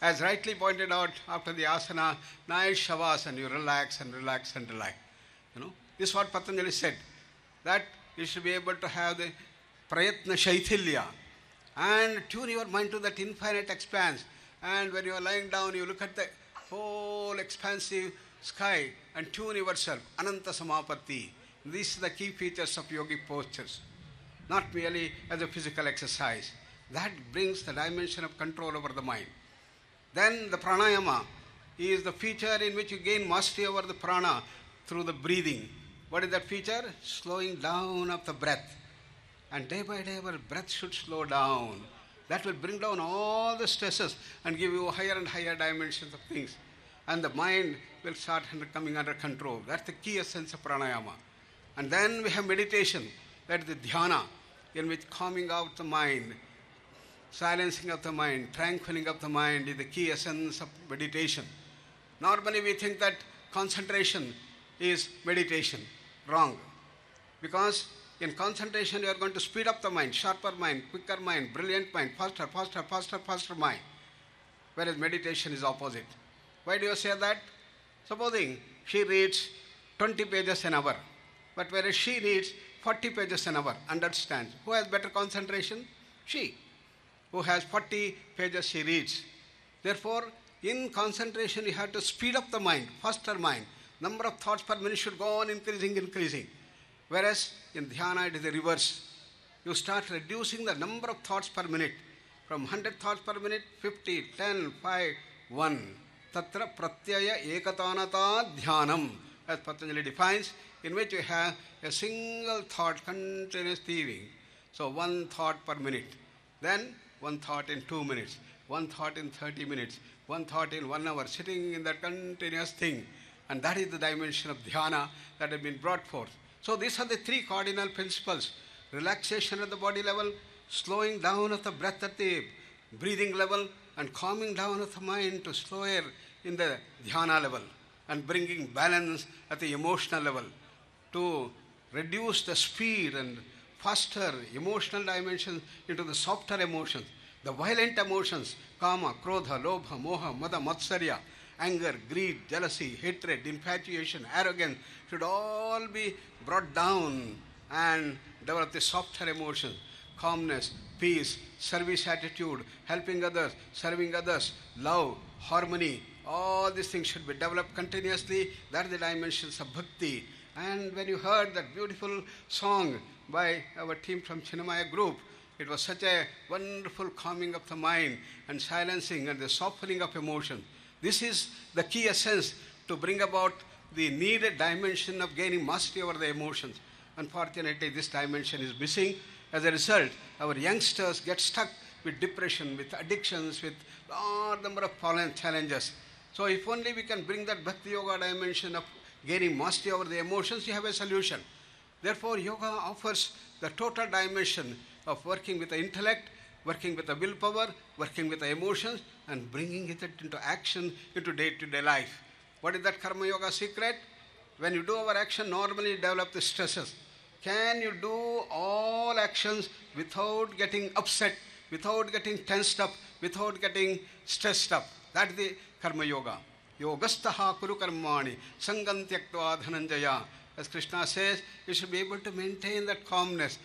As rightly pointed out after the asana, nice shavasana, you relax and relax and relax. This is what Patanjali said, that you should be able to have the prayatna shaithilya and tune your mind to that infinite expanse. And when you are lying down, you look at the whole expansive sky and tune yourself. Ananta samapatti. These are the key features of yogic postures, not merely as a physical exercise. That brings the dimension of control over the mind. Then the pranayama is the feature in which you gain mastery over the prana through the breathing. What is that feature? Slowing down of the breath. And day by day our breath should slow down. That will bring down all the stresses and give you higher and higher dimensions of things. And the mind will start coming under control. That's the key essence of pranayama. And then we have meditation. That is the dhyana, in which calming out the mind, silencing of the mind, tranquilizing of the mind is the key essence of meditation. Normally we think that concentration is meditation. Wrong. Because in concentration you are going to speed up the mind, sharper mind, quicker mind, brilliant mind, faster, faster, faster, faster mind. Whereas meditation is opposite. Why do you say that? Supposing she reads 20 pages an hour, but whereas she reads 40 pages an hour, understands. Who has better concentration? She. Who has 40 pages she reads. Therefore, in concentration you have to speed up the mind, faster mind. Number of thoughts per minute should go on increasing. Whereas in dhyana it is the reverse. You start reducing the number of thoughts per minute. From 100 thoughts per minute, 50, 10, 5, 1. Tatra pratyaya ekatanata dhyanam, as Patanjali defines, in which you have a single thought continuous thieving. So one thought per minute. Then one thought in 2 minutes, one thought in 30 minutes, one thought in 1 hour, sitting in that continuous thing. And that is the dimension of dhyana that has been brought forth. So these are the 3 cardinal principles. Relaxation at the body level, slowing down of the breath at the breathing level, and calming down of the mind to slower in the dhyana level, and bringing balance at the emotional level to reduce the speed and faster emotional dimensions into the softer emotions. The violent emotions, kama, krodha, lobha, moha, mada, matsarya, anger, greed, jealousy, hatred, infatuation, arrogance should all be brought down and develop the softer emotions. Calmness, peace, service attitude, helping others, serving others, love, harmony, all these things should be developed continuously. That is the dimensions of bhakti. And when you heard that beautiful song by our team from Chinamaya group, it was such a wonderful calming of the mind and silencing and the softening of emotion. This is the key essence to bring about the needed dimension of gaining mastery over the emotions. Unfortunately, this dimension is missing. As a result, our youngsters get stuck with depression, with addictions, with large number of challenges. So if only we can bring that Bhakti Yoga dimension of gaining mastery over the emotions, you have a solution. Therefore, yoga offers the total dimension of working with the intellect, working with the willpower, working with the emotions, and bringing it into action into day-to-day life. What is that Karma Yoga secret? When you do our action, normally you develop the stresses. Can you do all actions without getting upset, without getting tensed up, without getting stressed up? That is the Karma Yoga. Yogastaha kuru karmani sangam tyaktva dhananjaya. As Krishna says, you should be able to maintain that calmness,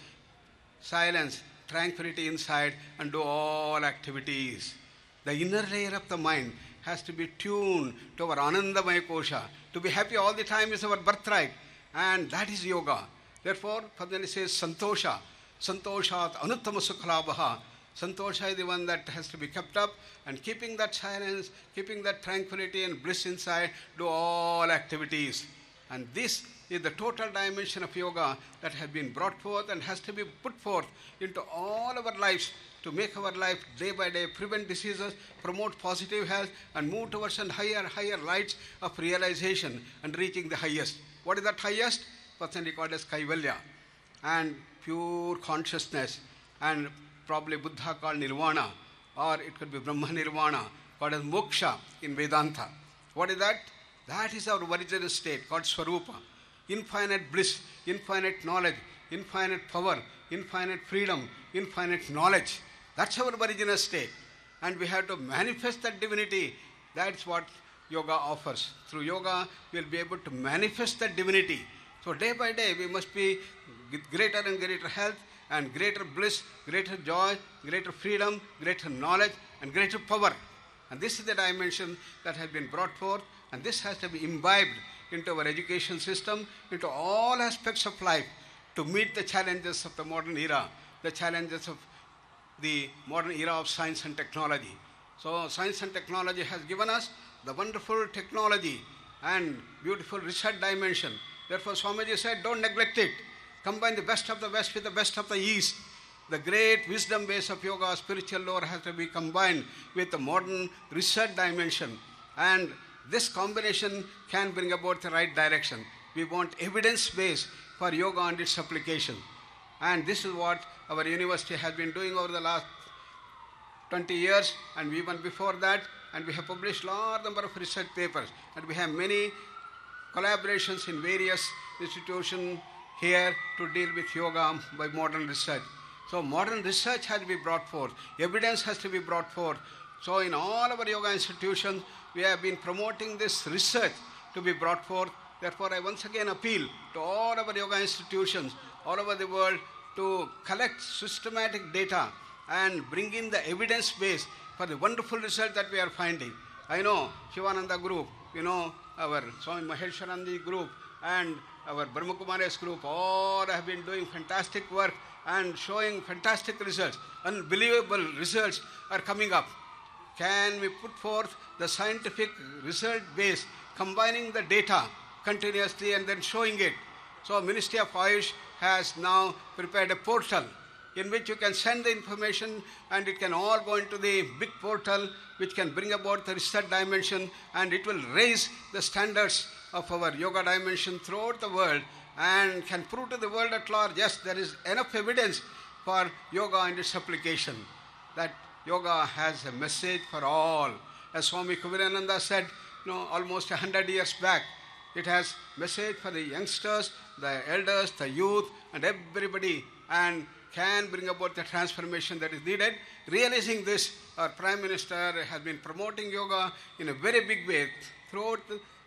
silence, tranquility inside and do all activities. The inner layer of the mind has to be tuned to our Anandamaya Kosha. To be happy all the time is our birthright, and that is yoga. Therefore, Patanjali says santosha. Santoshat anuttama sukhalabha. Santosha is the one that has to be kept up, and keeping that silence, keeping that tranquility and bliss inside, do all activities. And this is the total dimension of yoga that has been brought forth and has to be put forth into all our lives to make our life day by day, prevent diseases, promote positive health, and move towards higher lights of realization and reaching the highest. What is that highest? Personally called as Kaivalya, and pure consciousness, and probably Buddha called Nirvana, or it could be Brahma Nirvana, called as Moksha in Vedanta. What is that? That is our original state called Swarupa. Infinite bliss, infinite knowledge, infinite power, infinite freedom, infinite knowledge. That's our original state. And we have to manifest that divinity. That's what yoga offers. Through yoga, we'll be able to manifest that divinity. So day by day, we must be with greater and greater health and greater bliss, greater joy, greater freedom, greater knowledge, and greater power. And this is the dimension that has been brought forth, and this has to be imbibed into our education system, into all aspects of life, to meet the challenges of the modern era, the challenges of the modern era of science and technology. So science and technology has given us the wonderful technology and beautiful research dimension. Therefore, Swamiji said, don't neglect it. Combine the best of the West with the best of the East. The great wisdom base of yoga, spiritual lore, has to be combined with the modern research dimension. And this combination can bring about the right direction. We want evidence base for yoga and its application. And this is what our university has been doing over the last 20 years, and even before that. And we have published large number of research papers. And we have many collaborations in various institutions here to deal with yoga by modern research. So modern research has to be brought forth. Evidence has to be brought forth. So in all our yoga institutions, we have been promoting this research to be brought forth. Therefore, I once again appeal to all our yoga institutions all over the world to collect systematic data and bring in the evidence base for the wonderful result that we are finding. I know Shivananda group, our Swami Maheshwaranji group, and our Brahmakumaris group, all have been doing fantastic work and showing fantastic results. Unbelievable results are coming up. Can we put forth the scientific result base, combining the data continuously and then showing it? So Ministry of Ayush has now prepared a portal in which you can send the information and it can all go into the big portal which can bring about the research dimension, and it will raise the standards of our yoga dimension throughout the world and can prove to the world at large, yes, there is enough evidence for yoga and its application, that yoga has a message for all. As Swami Kubirananda said, almost 100 years back, it has message for the youngsters, the elders, the youth, and everybody, and can bring about the transformation that is needed. Realizing this, our Prime Minister has been promoting yoga in a very big way throughout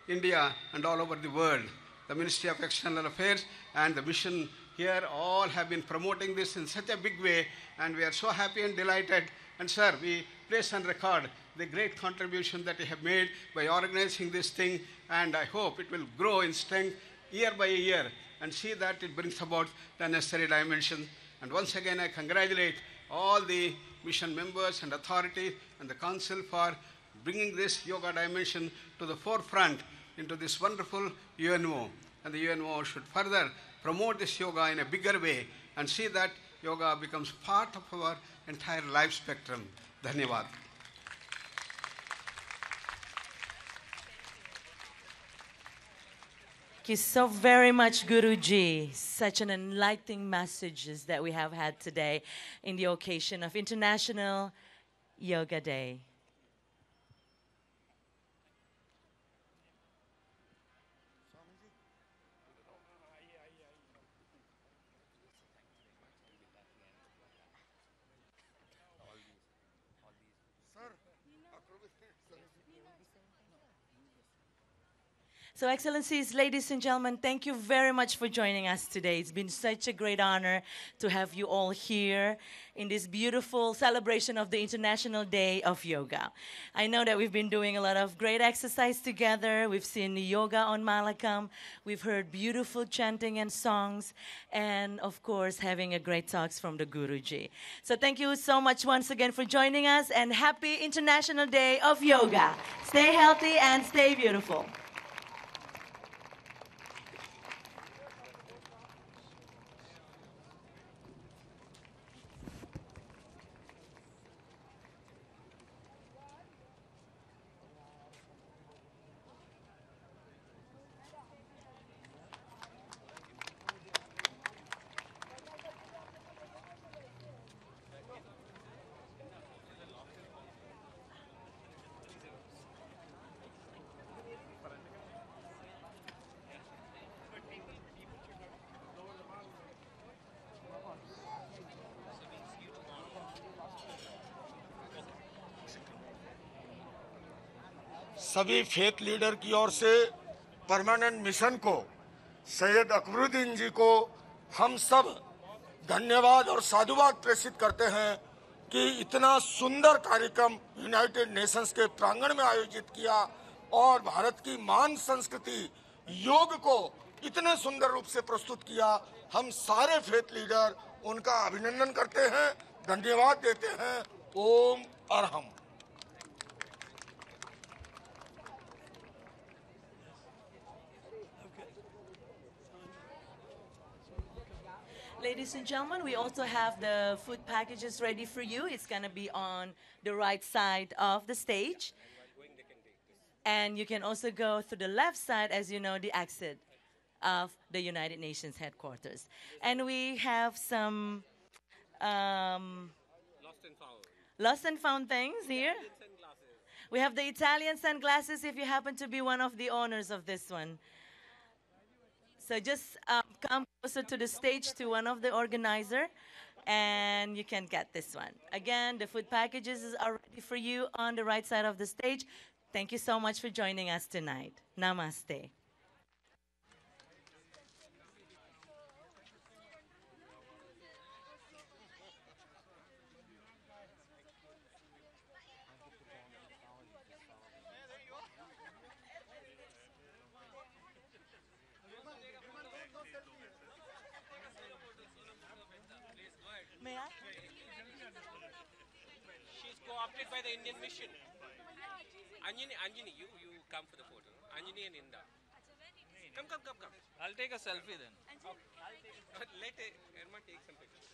India and all over the world. The Ministry of External Affairs and the mission here all have been promoting this in such a big way, and we are so happy and delighted. And sir, we place on record the great contribution that you have made by organizing this thing, and I hope it will grow in strength year by year and see that it brings about the necessary dimension. And once again, I congratulate all the mission members and authorities and the council for bringing this yoga dimension to the forefront into this wonderful UNO. And the UNO should further promote this yoga in a bigger way and see that yoga becomes part of our entire life spectrum. Dhanyavad. Thank you so very much, Guruji. Such an enlightening messages that we have had today in the occasion of International Yoga Day. So, Excellencies, ladies and gentlemen, thank you very much for joining us today. It's been such a great honor to have you all here in this beautiful celebration of the International Day of Yoga. I know that we've been doing a lot of great exercise together. We've seen yoga on Malakam. We've heard beautiful chanting and songs. And, of course, having a great talks from the Guruji. So thank you so much once again for joining us. And happy International Day of Yoga. Stay healthy and stay beautiful. सभी faith leader की ओर से permanent mission को, सैयद अकबरुद्दीन जी को हम सब धन्यवाद और साधुवाद प्रेषित करते हैं कि इतना सुंदर कार्यक्रम यूनाइटेड नेशंस के प्रांगण में आयोजित किया और भारत की महान संस्कृति योग को इतने सुंदर रूप से प्रस्तुत किया। हम सारे फेथ लीडर उनका अभिनंदन करते हैं, धन्यवाद देते हैं। ओम Arham. Ladies and gentlemen, we also have the food packages ready for you. It's going to be on the right side of the stage. And you can also go through the left side, as you know, the exit of the United Nations headquarters. And we have some lost and found things here. We have the Italian sunglasses if you happen to be one of the owners of this one. So just come closer to the stage to one of the organizer, and you can get this one. Again, the food packages are ready for you on the right side of the stage. Thank you so much for joining us tonight. Namaste. May I? She's co-opted by the Indian mission. Anjani, you come for the photo. Anjani and Inda. Come. I'll take a selfie then. Okay. Let Irma take some pictures.